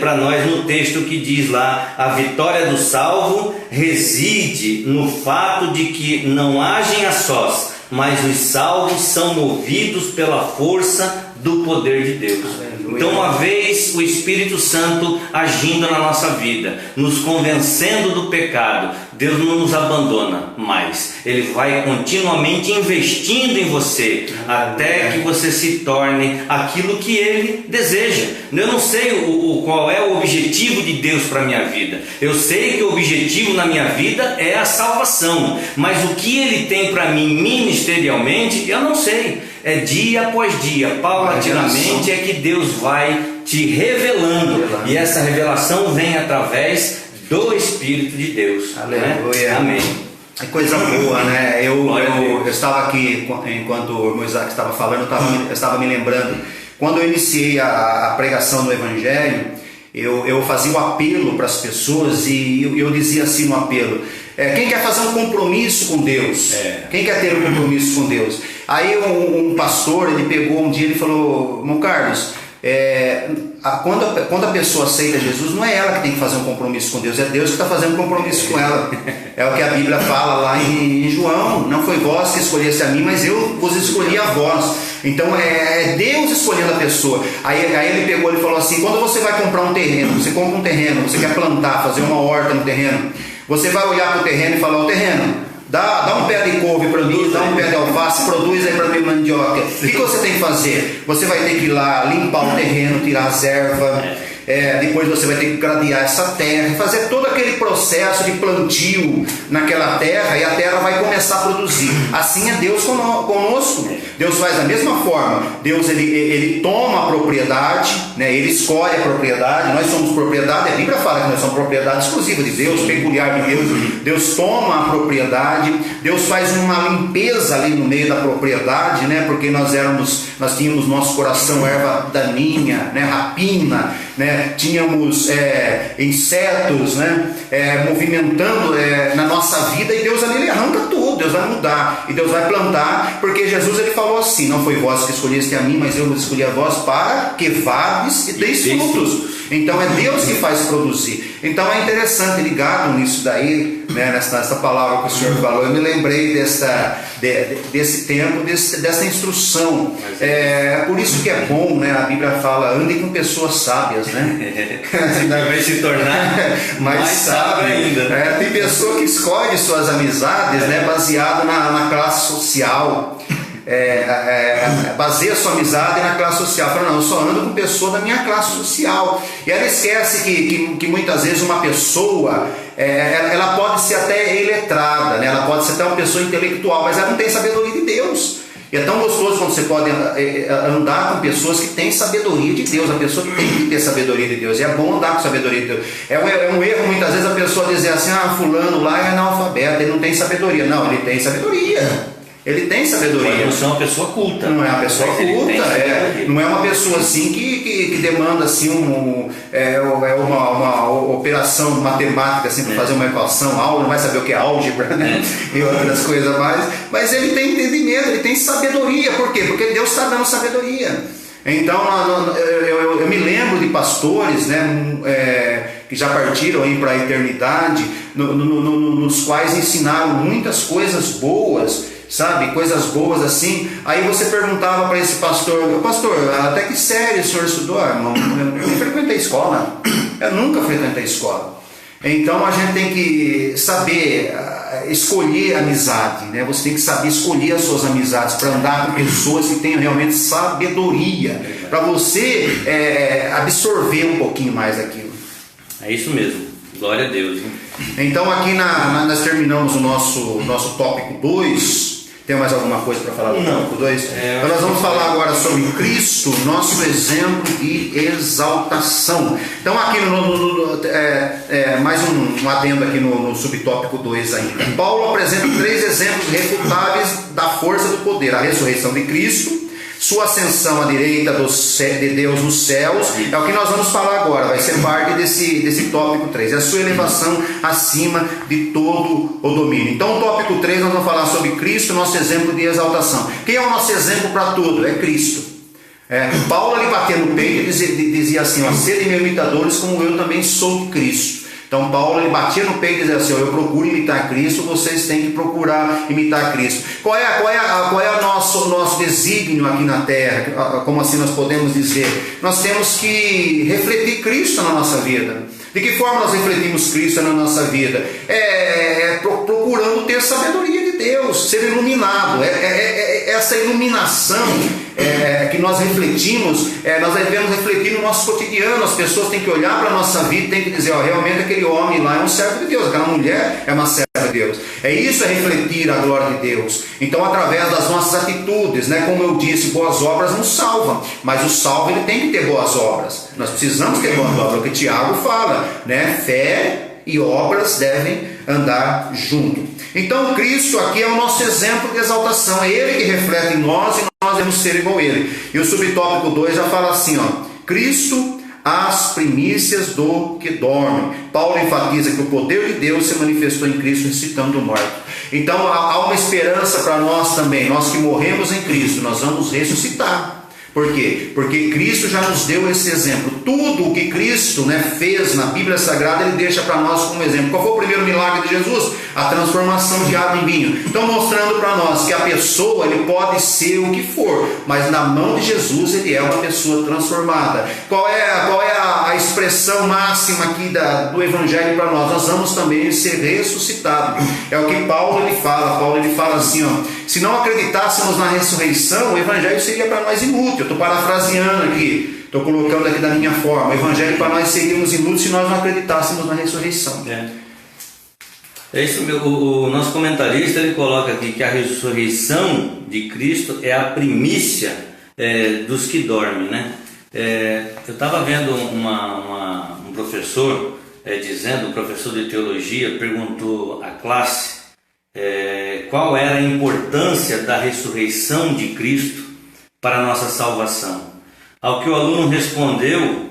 para nós, no texto que diz lá: a vitória do salvo reside no fato de que não agem a sós, mas os salvos são movidos pela força do poder de Deus. Então, uma vez o Espírito Santo agindo na nossa vida, nos convencendo do pecado, Deus não nos abandona mais. Ele vai continuamente investindo em você, até que você se torne aquilo que Ele deseja. Eu não sei qual é o objetivo de Deus para a minha vida. Eu sei que o objetivo na minha vida é a salvação, mas o que Ele tem para mim ministerialmente, eu não sei. É dia após dia, paulatinamente, é que Deus vai te revelando. E essa revelação vem através do Espírito de Deus. Aleluia. Né? Amém. É coisa boa, né? Eu estava aqui, enquanto o irmão Isaac estava falando, eu estava me lembrando. Quando eu iniciei a pregação do Evangelho, eu fazia o apelo para as pessoas e eu dizia assim no apelo: quem quer fazer um compromisso com Deus? Quem quer ter um compromisso com Deus? Aí um pastor, ele pegou um dia e falou: irmão Carlos, quando a pessoa aceita Jesus, não é ela que tem que fazer um compromisso com Deus, é Deus que está fazendo um compromisso com ela. É o que a Bíblia fala lá em João: não foi vós que escolheste a mim, mas eu vos escolhi a vós. Então é Deus escolhendo a pessoa. Aí ele pegou e falou assim: quando você vai comprar um terreno, você compra um terreno, você quer plantar, fazer uma horta no terreno, você vai olhar para o terreno e falar: o terreno, dá um pé de couve, produz, dá um pé de alface, produz aí para mim mandioca. O que você tem que fazer? Você vai ter que ir lá limpar o terreno, tirar as ervas, depois você vai ter que gradear essa terra, fazer todo aquele processo de plantio naquela terra, e a terra vai começar a produzir. Assim é Deus conosco. Deus faz da mesma forma. Deus ele toma a propriedade, né? Ele escolhe a propriedade. Nós somos propriedade. A Bíblia fala que nós somos propriedade exclusiva de Deus, peculiar de Deus. Deus toma a propriedade. Deus faz uma limpeza ali no meio da propriedade, né? Porque nós tínhamos nosso coração erva daninha, né? Rapina, né? Tínhamos insetos, né? Movimentando na nossa vida, e Deus ali ele arranca tudo. Deus vai mudar e Deus vai plantar, porque Jesus ele falou assim: não foi vós que escolheste a mim, mas eu vos escolhi a vós para que vades e deis frutos. Então é Deus que faz produzir. Então é interessante, ligado nisso daí, né, nessa palavra que o senhor falou, eu me lembrei desse tempo, dessa instrução. Por isso que é bom, né? A Bíblia fala: andem com pessoas sábias, né? Vai se tornar mais sábio ainda. Tem pessoa que escolhe suas amizades, né, baseado na classe social. baseia sua amizade na classe social. Fala, não, eu só ando com pessoa da minha classe social. E ela esquece que muitas vezes uma pessoa, ela pode ser até iletrada, né? Ela pode ser até uma pessoa intelectual, mas ela não tem sabedoria de Deus. E é tão gostoso quando você pode andar com pessoas que têm sabedoria de Deus. A pessoa que tem que ter sabedoria de Deus. E é bom andar com sabedoria de Deus. É um erro muitas vezes a pessoa dizer assim, fulano lá é analfabeto, ele não tem sabedoria. Não, ele tem sabedoria. Ele tem sabedoria. Mas não é uma pessoa culta. Não é uma pessoa culta. Não é uma pessoa assim que demanda assim uma operação matemática assim, para fazer uma equação, não vai saber o que é álgebra, né? E outras coisas mais. Mas ele tem entendimento, ele tem sabedoria. Por quê? Porque Deus está dando sabedoria. Então eu me lembro de pastores, né, que já partiram para a eternidade, nos quais ensinaram muitas coisas boas, sabe, coisas boas assim. Aí você perguntava para esse pastor, até que série o senhor estudou? Irmão, eu nem frequentei escola, eu nunca frequentei escola. Então a gente tem que saber escolher amizade, né? Você tem que saber escolher as suas amizades para andar com pessoas que tenham realmente sabedoria, para você absorver um pouquinho mais daquilo. É isso mesmo, glória a Deus, hein? Então aqui nós terminamos o nosso tópico 2. Tem mais alguma coisa para falar do tópico 2? Então nós vamos falar agora sobre Cristo, nosso exemplo de exaltação. Então aqui mais um adendo aqui no subtópico 2 ainda. Paulo apresenta 3 exemplos refutáveis da força do poder: a ressurreição de Cristo, sua ascensão à direita de Deus nos céus, é o que nós vamos falar agora, vai ser parte desse tópico 3, é a sua elevação acima de todo o domínio. Então o tópico 3 nós vamos falar sobre Cristo, nosso exemplo de exaltação. Quem é o nosso exemplo para tudo? É Cristo. Paulo ali batia no peito e dizia assim, sede meus imitadores como eu também sou de Cristo. Então Paulo ele batia no peito e dizia assim, eu procuro imitar Cristo, vocês têm que procurar imitar Cristo. Qual é o nosso desígnio aqui na terra? Como assim nós podemos dizer? Nós temos que refletir Cristo na nossa vida. De que forma nós refletimos Cristo na nossa vida? Procurando ter sabedoria de Deus, ser iluminado. Essa iluminação que nós refletimos, nós devemos refletir no nosso cotidiano. As pessoas têm que olhar para a nossa vida e têm que dizer, realmente aquele homem lá é um servo de Deus, aquela mulher é uma serva de Deus. Isso é refletir a glória de Deus. Então através das nossas atitudes, né? Como eu disse, boas obras não salvam, mas o salvo ele tem que ter boas obras. Nós precisamos ter boas obras, o que Tiago fala, né? Fé e obras devem andar junto. Então Cristo aqui é o nosso exemplo de exaltação, é Ele que reflete em nós e nós devemos ser igual a Ele. E o subtópico 2 já fala assim, Cristo, as primícias do que dorme. Paulo enfatiza que o poder de Deus se manifestou em Cristo ressuscitando o morto. Então há uma esperança para nós também, nós que morremos em Cristo, nós vamos ressuscitar. Por quê? Porque Cristo já nos deu esse exemplo. Tudo o que Cristo, fez na Bíblia Sagrada, Ele deixa para nós como exemplo. Qual foi o primeiro milagre de Jesus? A transformação de água em vinho. Então mostrando para nós que a pessoa ele pode ser o que for, mas na mão de Jesus ele é uma pessoa transformada. Qual é a expressão máxima aqui do Evangelho para nós? Nós vamos também ser ressuscitados. É o que Paulo ele fala. Paulo ele fala assim, se não acreditássemos na ressurreição, o Evangelho seria para nós inútil. Eu estou parafraseando aqui, estou colocando aqui da minha forma. O Evangelho para nós seríamos inúteis se nós não acreditássemos na ressurreição. É isso, o nosso comentarista ele coloca aqui que a ressurreição de Cristo é a primícia dos que dormem, né? Eu estava vendo um professor dizendo, o professor de teologia perguntou à classe qual era a importância da ressurreição de Cristo para a nossa salvação. Ao que o aluno respondeu,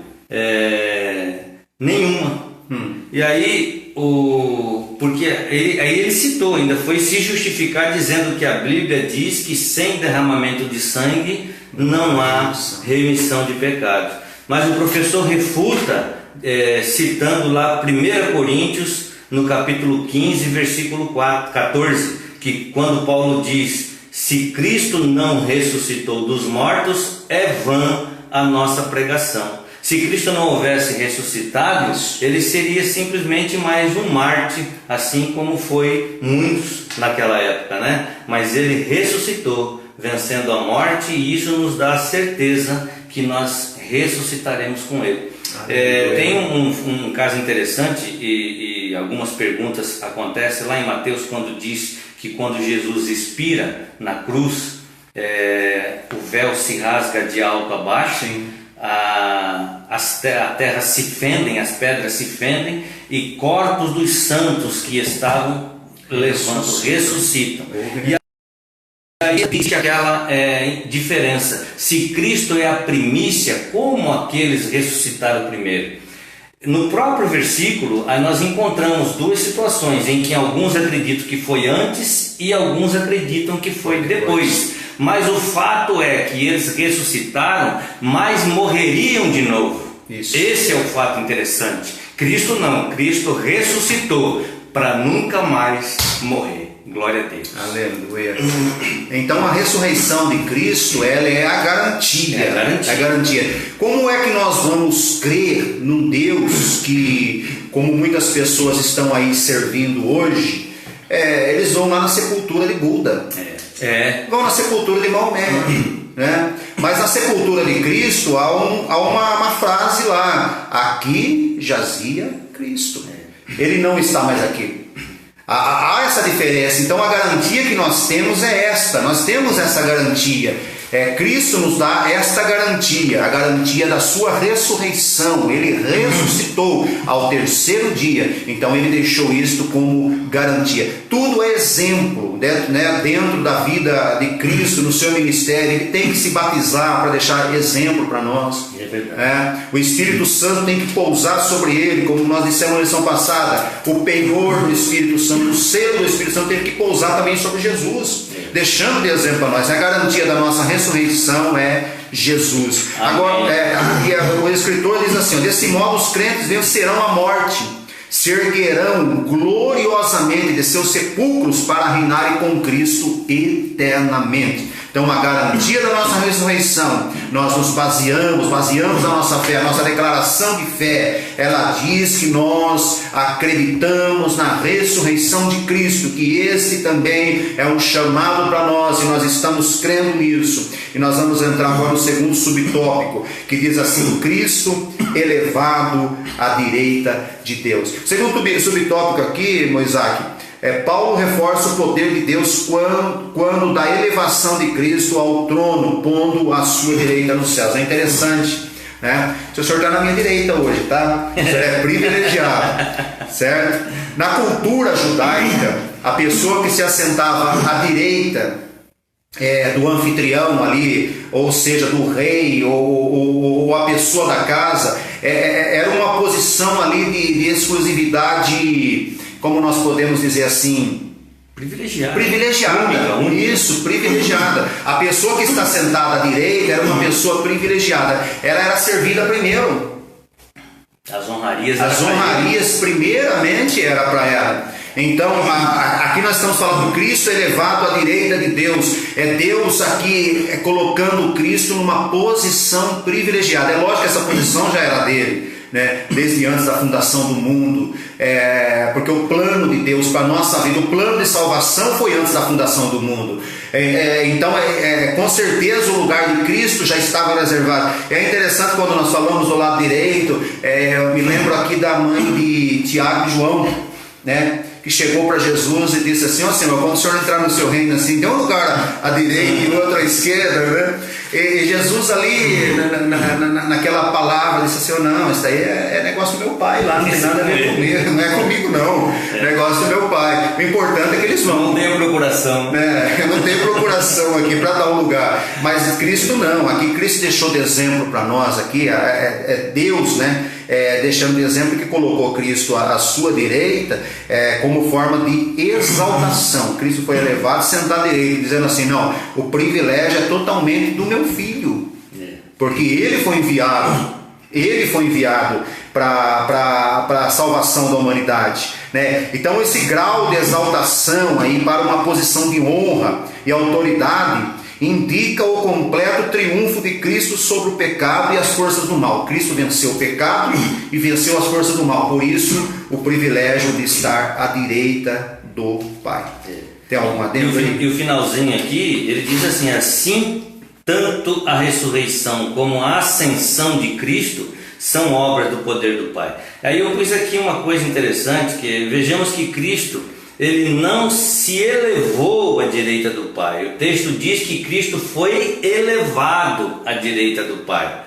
nenhuma. E aí, porque ele citou, ainda foi se justificar dizendo que a Bíblia diz que sem derramamento de sangue não há remissão de pecados. Mas o professor refuta, citando lá 1 Coríntios, no capítulo 15, versículo 14, que quando Paulo diz, se Cristo não ressuscitou dos mortos, é vã a nossa pregação. Se Cristo não houvesse ressuscitado, ele seria simplesmente mais um mártir, assim como foi muitos naquela época, né? Mas ele ressuscitou, vencendo a morte, e isso nos dá a certeza que nós ressuscitaremos com Ele. Tem um caso interessante e algumas perguntas acontecem lá em Mateus, quando diz que quando Jesus expira na cruz, o véu se rasga de alto a baixo. A terra se fendem, as pedras se fendem, e corpos dos santos que estavam ressuscitam. E aí existe aquela diferença. Se Cristo é a primícia, como aqueles ressuscitaram primeiro? No próprio versículo, aí nós encontramos duas situações em que alguns acreditam que foi antes e alguns acreditam que foi depois. Mas o fato é que eles ressuscitaram, mas morreriam de novo. Isso. Esse é o fato interessante. Cristo não, Cristo ressuscitou para nunca mais morrer. Glória a Deus. Aleluia. Então a ressurreição de Cristo, ela é a garantia. É a garantia. Como é que nós vamos crer num Deus que, como muitas pessoas estão aí servindo hoje, eles vão lá na sepultura de Buda. Vão na sepultura de Maomé. Né? Mas na sepultura de Cristo há uma frase lá: aqui jazia Cristo. Ele não está mais aqui. Há essa diferença. Então a garantia que nós temos é esta. Nós temos essa garantia. Cristo nos dá esta garantia, a garantia da sua ressurreição. Ele ressuscitou ao terceiro dia. Então ele deixou isto como garantia. Tudo é exemplo, né, dentro da vida de Cristo, no seu ministério. Ele tem que se batizar para deixar exemplo para nós. É verdade. O Espírito Santo tem que pousar sobre ele, como nós dissemos na lição passada. O penhor do Espírito Santo, o selo do Espírito Santo tem que pousar também sobre Jesus, deixando de exemplo para nós. A garantia da nossa ressurreição é Jesus. Amém. Agora, o escritor diz assim: desse modo os crentes vencerão a morte, se erguerão gloriosamente de seus sepulcros para reinarem com Cristo eternamente. Então, a garantia da nossa ressurreição, nós nos baseamos a nossa fé, a nossa declaração de fé, ela diz que nós acreditamos na ressurreição de Cristo, que esse também é um chamado para nós, e nós estamos crendo nisso. E nós vamos entrar agora no segundo subtópico, que diz assim: Cristo elevado à direita de Deus. O segundo subtópico aqui, Moisés, Paulo reforça o poder de Deus quando da elevação de Cristo ao trono, pondo a sua direita nos céus. É interessante, né? O senhor está na minha direita hoje, tá? O senhor é privilegiado, certo? Na cultura judaica, a pessoa que se assentava à direita do anfitrião ali, ou seja, do rei, ou a pessoa da casa, era uma posição ali de exclusividade, como nós podemos dizer assim, privilegiada. Única. Isso, privilegiada. A pessoa que está sentada à direita era uma pessoa privilegiada. Ela era servida primeiro. As honrarias primeiramente era para ela. Então, aqui nós estamos falando do Cristo elevado à direita de Deus. É Deus aqui colocando Cristo numa posição privilegiada. É lógico que essa posição já era dele, né? Desde antes da fundação do mundo. Porque o plano de Deus para a nossa vida, o plano de salvação foi antes da fundação do mundo. Então, com certeza o lugar de Cristo já estava reservado. É interessante quando nós falamos do lado direito, eu me lembro aqui da mãe de Tiago e João, né? Que chegou para Jesus e disse assim: ó Senhor, quando o Senhor entrar no seu reino, assim, tem um lugar à direita e outro à esquerda, né? E Jesus ali, naquela palavra, disse assim: não, isso daí é negócio do meu pai lá, não tem nada a ver comigo, não é comigo não, negócio do meu pai. O importante é que eles vão. Não tem procuração. Não tem procuração aqui para dar um lugar. Mas Cristo não, aqui Cristo deixou de exemplo para nós aqui, Deus, né? Deixando de exemplo que colocou Cristo à sua direita como forma de exaltação. Cristo foi elevado, sentado à direita, dizendo assim: não, o privilégio é totalmente do meu filho, porque ele foi enviado para a salvação da humanidade, né? Então esse grau de exaltação aí para uma posição de honra e autoridade indica o completo triunfo de Cristo sobre o pecado e as forças do mal. Cristo venceu o pecado e venceu as forças do mal. Por isso, o privilégio de estar à direita do Pai. Tem alguma dentro aí? E o finalzinho aqui, ele diz assim, tanto a ressurreição como a ascensão de Cristo são obras do poder do Pai. Aí eu pus aqui uma coisa interessante, que vejamos que Cristo, ele não se elevou à direita do Pai. O texto diz que Cristo foi elevado à direita do Pai.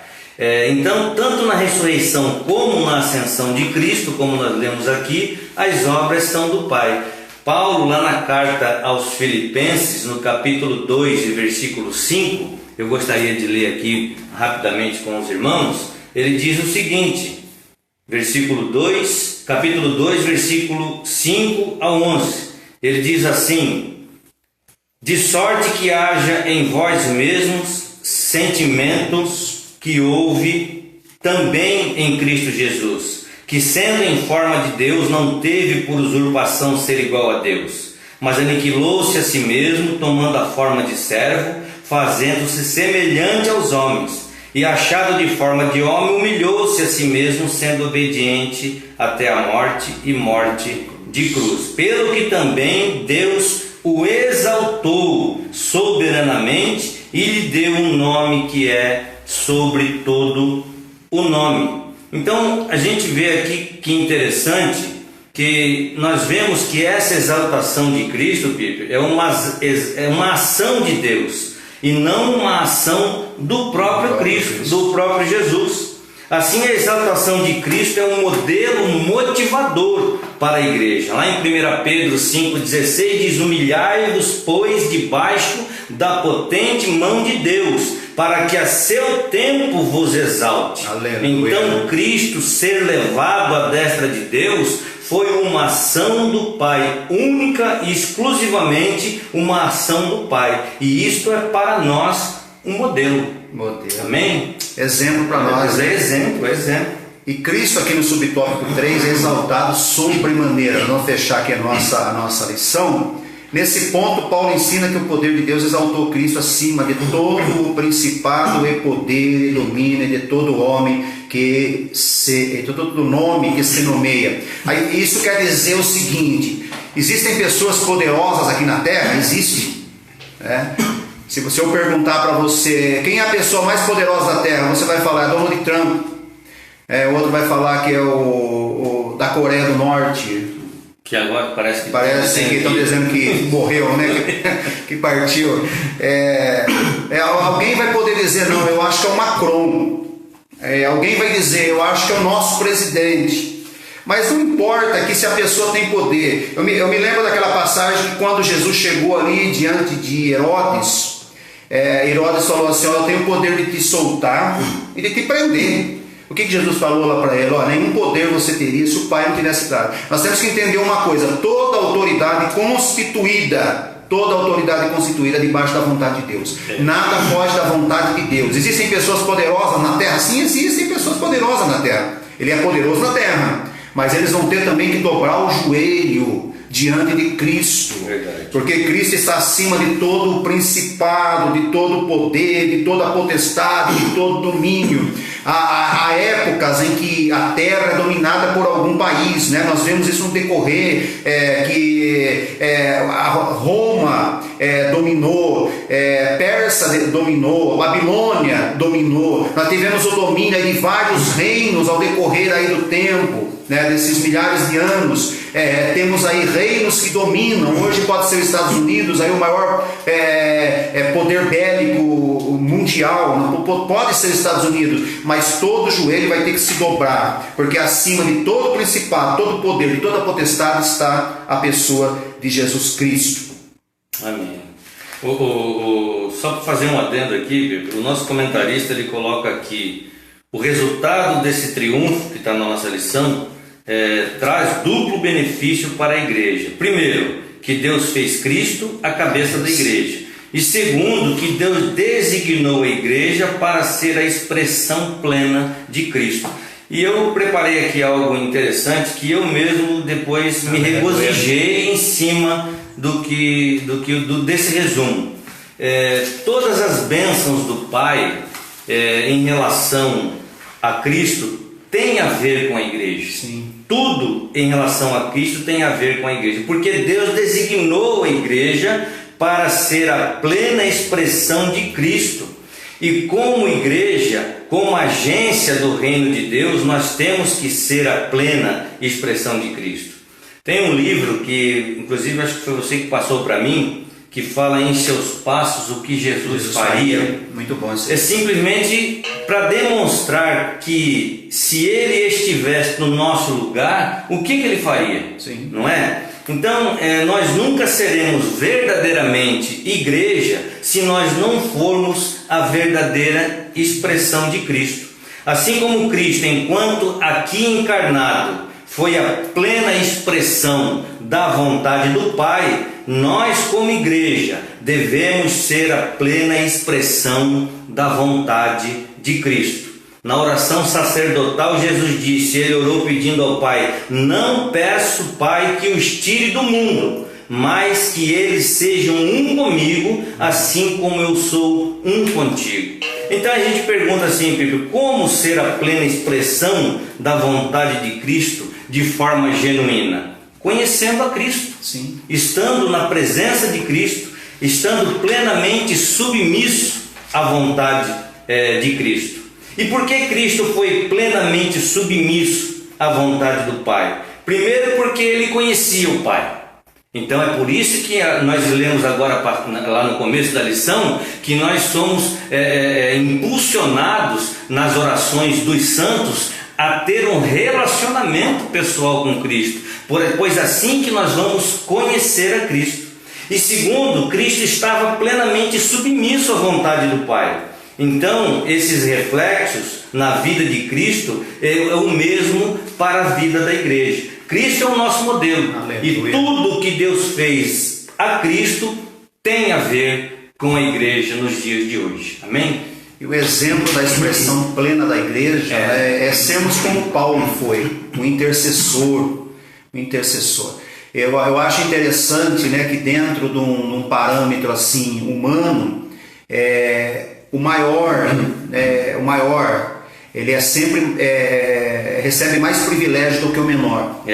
Então, tanto na ressurreição como na ascensão de Cristo, como nós lemos aqui, as obras são do Pai. Paulo, lá na carta aos Filipenses, no capítulo 2, versículo 5, eu gostaria de ler aqui rapidamente com os irmãos. Ele diz o seguinte, capítulo 2, versículo 5 ao 11. Ele diz assim: de sorte que haja em vós mesmos sentimentos que houve também em Cristo Jesus, que sendo em forma de Deus não teve por usurpação ser igual a Deus, mas aniquilou-se a si mesmo, tomando a forma de servo, fazendo-se semelhante aos homens, e achado de forma de homem, humilhou-se a si mesmo, sendo obediente até a morte e morte de cruz. Pelo que também Deus o exaltou soberanamente e lhe deu um nome que é sobre todo o nome. Então a gente vê aqui que interessante, que nós vemos que essa exaltação de Cristo, Pipe, é uma ação de Deus e não uma ação do próprio Cristo, do próprio Jesus. Assim, a exaltação de Cristo é um modelo motivador para a igreja. Lá em 1 Pedro 5,16 diz: humilhai-vos, pois, debaixo da potente mão de Deus, para que a seu tempo vos exalte. Aleluia. Então, Cristo ser levado à destra de Deus foi uma ação do Pai, única e exclusivamente uma ação do Pai. E isto é para nós um modelo. Amém? Exemplo para nós. Exemplo. E Cristo aqui no subtópico 3 é exaltado sobremaneira. Vamos fechar aqui a nossa lição. Nesse ponto, Paulo ensina que o poder de Deus exaltou Cristo acima de todo o principado e poder e domínio de todo homem de todo nome que se nomeia. Aí, isso quer dizer o seguinte: existem pessoas poderosas aqui na terra? Existe. Se eu perguntar para você quem é a pessoa mais poderosa da terra, você vai falar Donald Trump. O outro vai falar que é o da Coreia do Norte. Que agora parece que estão dizendo que morreu, né? que partiu. Alguém vai poder dizer, não, eu acho que é o Macron. Alguém vai dizer, eu acho que é o nosso presidente. Mas não importa que se a pessoa tem poder. Eu me lembro daquela passagem que quando Jesus chegou ali diante de Herodes, Herodes falou assim: eu tenho o poder de te soltar e de te prender. O que Jesus falou lá para ele? Nenhum poder você teria se o Pai não tivesse dado. Nós temos que entender uma coisa: toda autoridade constituída debaixo da vontade de Deus. Nada foge da vontade de Deus. Existem pessoas poderosas na terra? Sim, existem pessoas poderosas na terra. Ele é poderoso na terra, mas eles vão ter também que dobrar o joelho diante de Cristo. Verdade. Porque Cristo está acima de todo o principado, de todo o poder, de toda a potestade, de todo o domínio. Há épocas em que a terra é dominada por algum país, né? Nós vemos isso no decorrer, a Roma dominou, Persa dominou, Babilônia dominou. Nós tivemos o domínio de vários reinos ao decorrer aí do tempo, né? Desses milhares de anos. Temos aí reinos que dominam. Hoje pode ser os Estados Unidos, aí o maior poder bélico mundial, pode ser os Estados Unidos, mas todo joelho vai ter que se dobrar, porque acima de todo o principado, todo o poder, de toda a potestade está a pessoa de Jesus Cristo. Amém. Só para fazer um adendo aqui, o nosso comentarista ele coloca aqui: o resultado desse triunfo que está na nossa lição traz duplo benefício para a igreja. Primeiro, que Deus fez Cristo a cabeça da igreja. E segundo, que Deus designou a igreja para ser a expressão plena de Cristo. E eu preparei aqui algo interessante que eu mesmo depois me regozijei em cima desse resumo. Todas as bênçãos do Pai em relação a Cristo têm a ver com a igreja. Sim. tudo em relação a Cristo tem a ver com a igreja, porque Deus designou a igreja para ser a plena expressão de Cristo. E como igreja, como agência do reino de Deus, nós temos que ser a plena expressão de Cristo. Tem um livro que, inclusive, acho que foi você que passou para mim, que fala em seus passos o que Jesus faria. Muito bom isso. É simplesmente para demonstrar que se ele estivesse no nosso lugar, o que ele faria? Sim. Não é? Então, nós nunca seremos verdadeiramente igreja se nós não formos a verdadeira expressão de Cristo. Assim como Cristo, enquanto aqui encarnado, foi a plena expressão da vontade do Pai, nós como igreja devemos ser a plena expressão da vontade de Cristo. Na oração sacerdotal, Jesus disse, ele orou pedindo ao Pai: não peço, Pai, que os tire do mundo, mas que eles sejam um comigo, assim como eu sou um contigo. Então a gente pergunta assim, Pipe, como ser a plena expressão da vontade de Cristo de forma genuína? Conhecendo a Cristo, sim, estando na presença de Cristo, estando plenamente submisso à vontade de Cristo. E por que Cristo foi plenamente submisso à vontade do Pai? Primeiro, porque ele conhecia o Pai. Então é por isso que nós lemos agora lá no começo da lição que nós somos impulsionados nas orações dos santos a ter um relacionamento pessoal com Cristo, pois assim que nós vamos conhecer a Cristo. E segundo, Cristo estava plenamente submisso à vontade do Pai. Então, esses reflexos na vida de Cristo é o mesmo para a vida da igreja. Cristo é o nosso modelo. Aleluia. E tudo que Deus fez a Cristo tem a ver com a igreja nos dias de hoje. Amém? E o exemplo da expressão plena da igreja é sermos como Paulo foi, um intercessor. Eu acho interessante, né, que dentro de um parâmetro assim humano, o maior, ele sempre recebe mais privilégio do que o menor.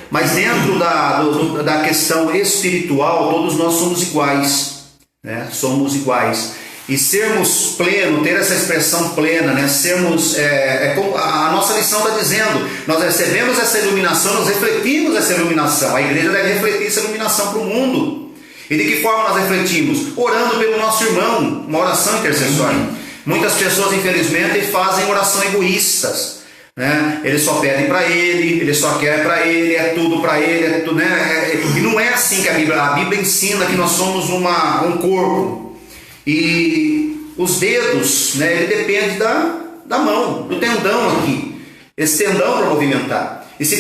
Mas dentro da questão espiritual, todos nós somos iguais, né? Somos iguais. E sermos pleno, ter essa expressão plena, né? Sermos, como a nossa lição está dizendo, nós recebemos essa iluminação, nós refletimos essa iluminação. A igreja deve refletir essa iluminação para o mundo. E de que forma nós refletimos? Orando pelo nosso irmão, uma oração intercessória. Muitas pessoas, infelizmente, fazem oração egoístas, né? Eles só pedem para ele só quer para ele, é tudo para ele, né? E não é assim que a Bíblia ensina que nós somos um corpo. E os dedos, né, ele depende da mão, do tendão aqui. Esse tendão para movimentar. E se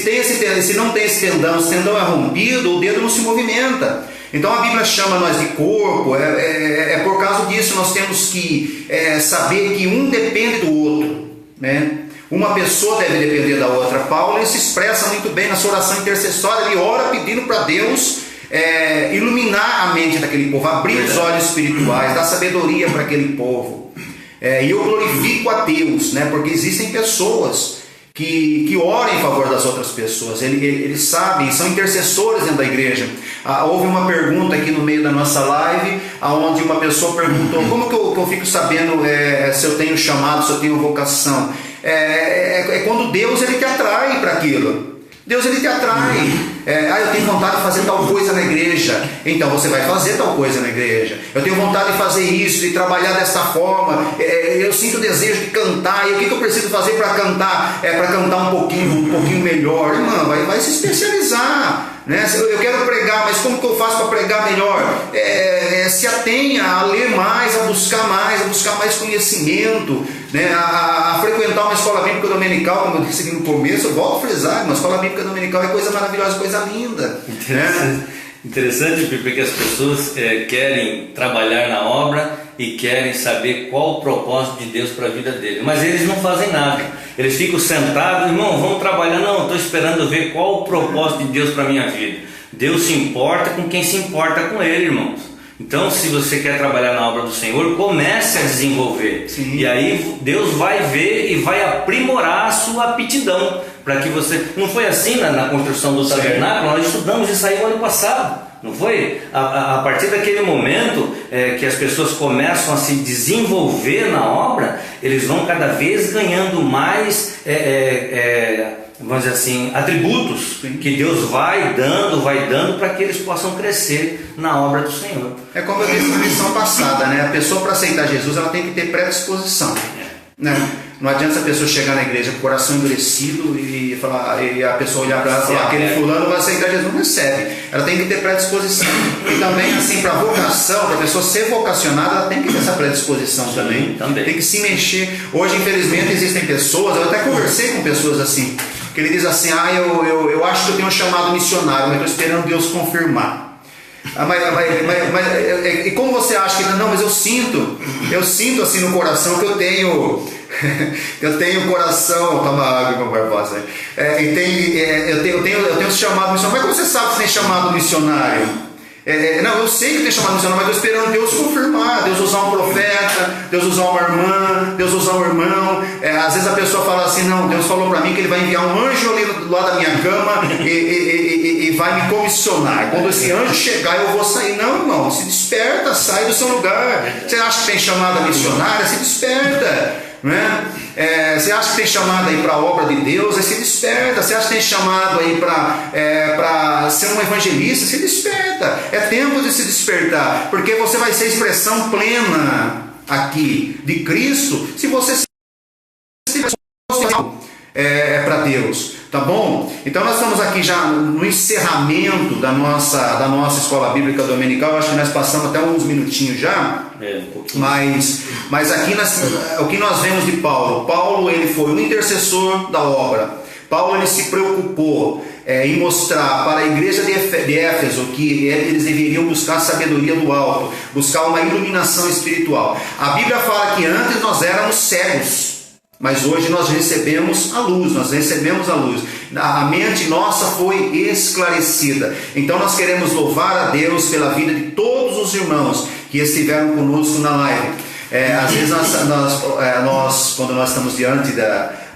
não tem esse tendão, se o tendão é rompido, o dedo não se movimenta. Então a Bíblia chama nós de corpo, por causa disso nós temos que saber que um depende do outro, né? Uma pessoa deve depender da outra. Paulo ele se expressa muito bem na sua oração intercessória, ele ora pedindo para Deus iluminar a mente daquele povo, abrir os olhos espirituais, dar sabedoria para aquele povo. E eu glorifico a Deus, né? Porque existem pessoas que oram em favor das outras pessoas, eles sabem, são intercessores dentro da igreja. Houve uma pergunta aqui no meio da nossa live, onde uma pessoa perguntou: como que eu fico sabendo se eu tenho chamado, se eu tenho vocação? Quando Deus ele te atrai para aquilo. Deus ele te atrai. Eu tenho vontade de fazer tal coisa na igreja. Então você vai fazer tal coisa na igreja. Eu tenho vontade de fazer isso, de trabalhar desta forma. Eu sinto o desejo de cantar. E o que eu preciso fazer para cantar? Para cantar um pouquinho melhor. Irmão, vai se especializar, né? Eu quero pregar, mas como que eu faço para pregar melhor? Se atenha a ler mais, a buscar mais conhecimento, né? A frequentar uma escola bíblica dominical, como eu disse aqui no começo. Eu volto a frisar, uma escola bíblica dominical é coisa maravilhosa, coisa linda. Interessante, porque as pessoas querem trabalhar na obra e querem saber qual o propósito de Deus para a vida deles, mas eles não fazem nada. Eles ficam sentados: irmão, vamos trabalhar. Não, estou esperando ver qual o propósito de Deus para a minha vida. Deus se importa com quem se importa com Ele, irmãos. Então, se você quer trabalhar na obra do Senhor, comece a desenvolver. Sim. E aí Deus vai ver e vai aprimorar a sua aptidão para que você... Não foi assim na construção do tabernáculo? Nós estudamos isso aí no ano passado. Não foi? A partir daquele momento que as pessoas começam a se desenvolver na obra, eles vão cada vez ganhando mais, vamos dizer assim, atributos que Deus vai dando para que eles possam crescer na obra do Senhor. É como eu disse na lição passada, né? A pessoa, para aceitar Jesus, ela tem que ter predisposição, né? Não adianta essa pessoa chegar na igreja com o coração endurecido e a pessoa olhar para ela e falar, aquele fulano vai aceitar Jesus. Não recebe. Ela tem que ter predisposição. E também, assim, para vocação, para a pessoa ser vocacionada, ela tem que ter essa predisposição também. Tem que se mexer. Hoje, infelizmente, existem pessoas, eu até conversei com pessoas assim, que ele diz assim, eu acho que eu tenho um chamado missionário, mas estou esperando Deus confirmar. E como você acha que não, mas eu sinto assim no coração que eu tenho coração, toma água com barbosa, eu tenho esse chamado missionário. Mas como você sabe que você tem chamado missionário? Não, eu sei que tem chamado missionário, mas estou esperando Deus confirmar, Deus usar um profeta, Deus usar uma irmã, Deus usar um irmão. Às vezes a pessoa fala assim, não, Deus falou para mim que Ele vai enviar um anjo ali do lado da minha cama e vai me comissionar. Quando esse anjo chegar eu vou sair. Não, irmão, se desperta, sai do seu lugar. Você acha que tem chamada missionária? Se desperta. Né? Você acha que tem chamado aí para a obra de Deus? Aí se desperta. Você acha que tem chamado aí para ser um evangelista? Se desperta. É tempo de se despertar, porque você vai ser expressão plena aqui de Cristo se você se para Deus, tá bom? Então nós estamos aqui já no encerramento da nossa escola bíblica dominical. Acho que nós passamos até uns minutinhos já. Mas aqui o que nós vemos de Paulo, ele foi um intercessor da obra. Paulo, ele se preocupou em mostrar para a igreja de Éfeso que eles deveriam buscar a sabedoria do alto, buscar uma iluminação espiritual. A Bíblia fala que antes nós éramos cegos, mas hoje nós recebemos a luz, a mente nossa foi esclarecida. Então nós queremos louvar a Deus pela vida de todos os irmãos que estiveram conosco na live. Às vezes nós quando nós estamos diante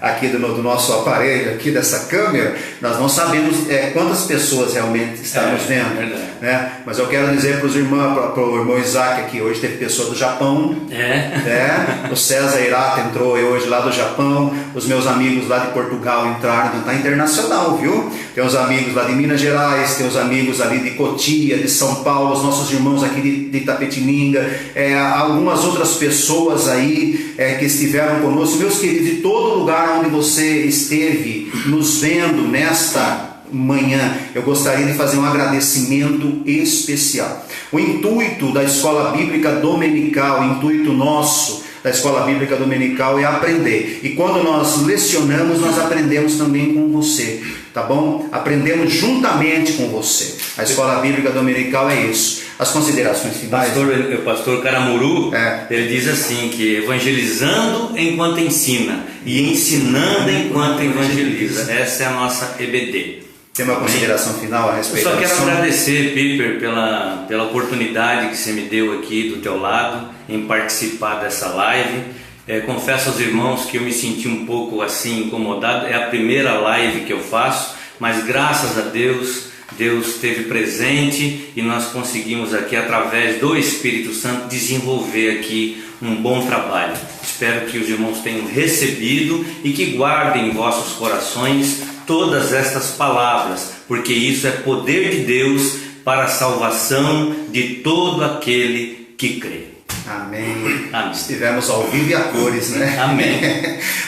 aqui do nosso aparelho, aqui dessa câmera, nós não sabemos quantas pessoas realmente estamos vendo, né? Mas eu quero dizer para o irmão Isaac aqui, hoje teve pessoa do Japão, o César Irata entrou hoje lá do Japão, os meus amigos lá de Portugal entraram, então está internacional, viu? Tem os amigos lá de Minas Gerais, tem os amigos ali de Cotia, de São Paulo, os nossos irmãos aqui de Itapetininga, algumas outras pessoas aí que estiveram conosco, meus queridos, de todo lugar onde você esteve nos vendo nesta manhã, eu gostaria de fazer um agradecimento especial. O intuito da escola bíblica dominical, o intuito nosso da escola bíblica dominical é aprender. E quando nós lecionamos, nós aprendemos também com você, tá bom? Aprendemos juntamente com você. A escola bíblica dominical é isso. As considerações finais. O pastor Caramuru, ele diz assim, que evangelizando enquanto ensina e ensinando enquanto evangeliza. Essa é a nossa EBD. Tem uma consideração final a respeito? Eu só quero agradecer, Piper, pela oportunidade que você me deu aqui do teu lado em participar dessa live. Confesso aos irmãos que eu me senti um pouco assim incomodado. É a primeira live que eu faço, mas graças a Deus esteve presente e nós conseguimos aqui, através do Espírito Santo, desenvolver aqui um bom trabalho. Espero que os irmãos tenham recebido e que guardem em vossos corações todas estas palavras, porque isso é poder de Deus para a salvação de todo aquele que crê. Amém. Estivemos ao vivo e a cores, né? Amém.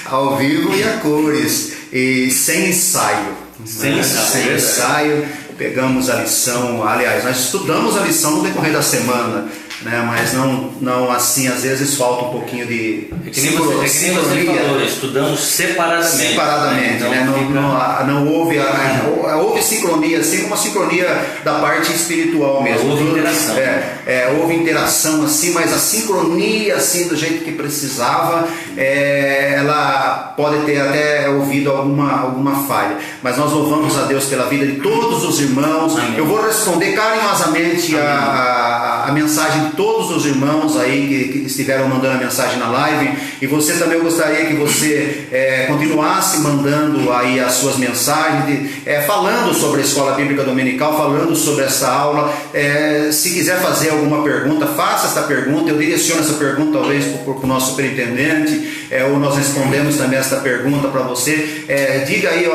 Ao vivo e a cores e sem ensaio. Sem ensaio. Pegamos a lição, aliás, nós estudamos a lição no decorrer da semana, né? Mas não assim, às vezes falta um pouquinho de sincronia. Estudamos separadamente, né? Não houve houve sincronia, assim como a sincronia da parte espiritual mesmo. Houve interação. Houve interação assim, mas a sincronia assim do jeito que precisava, ela pode ter até ouvido alguma falha. Mas nós louvamos a Deus pela vida de todos os irmãos. Amém. Eu vou responder carinhosamente a mensagem mensagem, todos os irmãos aí que estiveram mandando a mensagem na live, e você também, eu gostaria que você continuasse mandando aí as suas mensagens, falando sobre a Escola Bíblica Dominical, falando sobre essa aula. Se quiser fazer alguma pergunta, faça essa pergunta, eu direciono essa pergunta talvez para o nosso superintendente, ou nós respondemos também essa pergunta para você. Diga aí,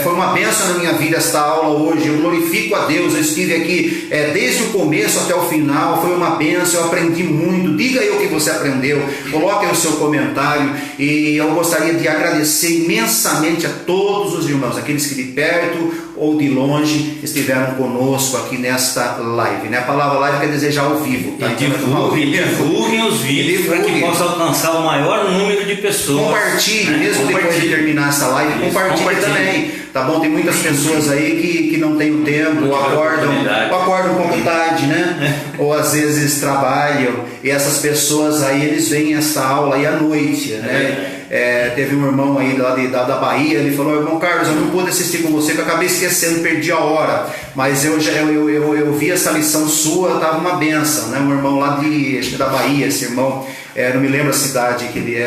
foi uma bênção na minha vida esta aula hoje, eu glorifico a Deus, eu estive aqui desde o começo até o final, foi uma bênção, eu aprendi muito. Diga aí o que você aprendeu, coloque aí o seu comentário, e eu gostaria de agradecer imensamente a todos os irmãos, aqueles que de perto ou de longe estiveram conosco aqui nesta live, né? A palavra live quer dizer já ao vivo, tá? Divulguem os vídeos para que possa alcançar o maior número de pessoas. Compartilhe, né? Mesmo depois de terminar essa live, compartilhe também, tá bom? Tem muitas pessoas aí que não tem o tempo, ou acordam com tarde, né? Ou às vezes trabalham, e essas pessoas aí, eles veem essa aula aí à noite, né? Teve um irmão aí lá da Bahia, ele falou: irmão Carlos, eu não pude assistir com você, que eu acabei esquecendo, perdi a hora, mas eu vi essa lição sua, estava uma benção, né? Um irmão lá da Bahia, esse irmão, não me lembro a cidade que ele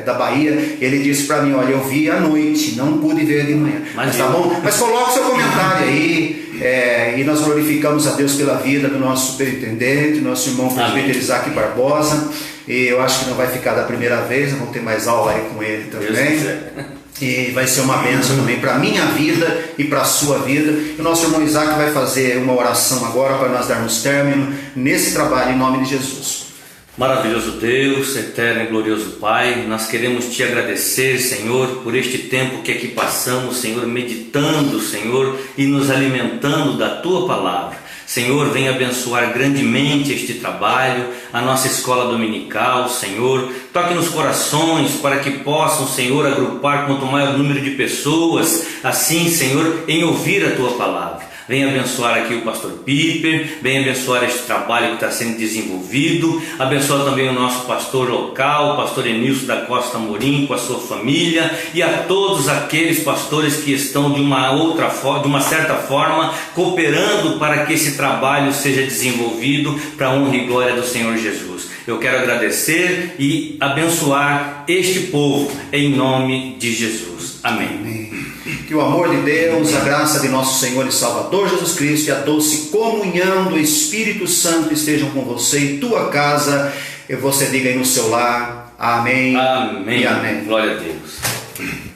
da Bahia, ele disse para mim: olha, eu vi à noite, não pude ver de manhã, mas tá bom? Mas coloque seu comentário aí, e nós glorificamos a Deus pela vida do nosso superintendente, nosso irmão presbítero Isaac Barbosa. E eu acho que não vai ficar da primeira vez, vamos ter mais aula aí com ele também. E vai ser uma bênção também para a minha vida e para a sua vida. E o nosso irmão Isaac vai fazer uma oração agora para nós darmos término nesse trabalho, em nome de Jesus. Maravilhoso Deus, eterno e glorioso Pai, nós queremos Te agradecer, Senhor, por este tempo que aqui passamos, Senhor, meditando, Senhor, e nos alimentando da Tua Palavra. Senhor, venha abençoar grandemente este trabalho, a nossa escola dominical, Senhor. Toque nos corações para que possam, Senhor, agrupar quanto maior número de pessoas, assim, Senhor, em ouvir a Tua Palavra. Venha abençoar aqui o pastor Piper, venha abençoar este trabalho que está sendo desenvolvido, abençoa também o nosso pastor local, o pastor Enilson da Costa Amorim, com a sua família, e a todos aqueles pastores que estão de uma certa forma cooperando para que esse trabalho seja desenvolvido para a honra e glória do Senhor Jesus. Eu quero agradecer e abençoar este povo em nome de Jesus. Amém. Que o amor de Deus, a graça de nosso Senhor e Salvador Jesus Cristo e a doce comunhão do Espírito Santo estejam com você e tua casa, e você diga aí no seu lar, amém. Amém. E amém. Glória a Deus.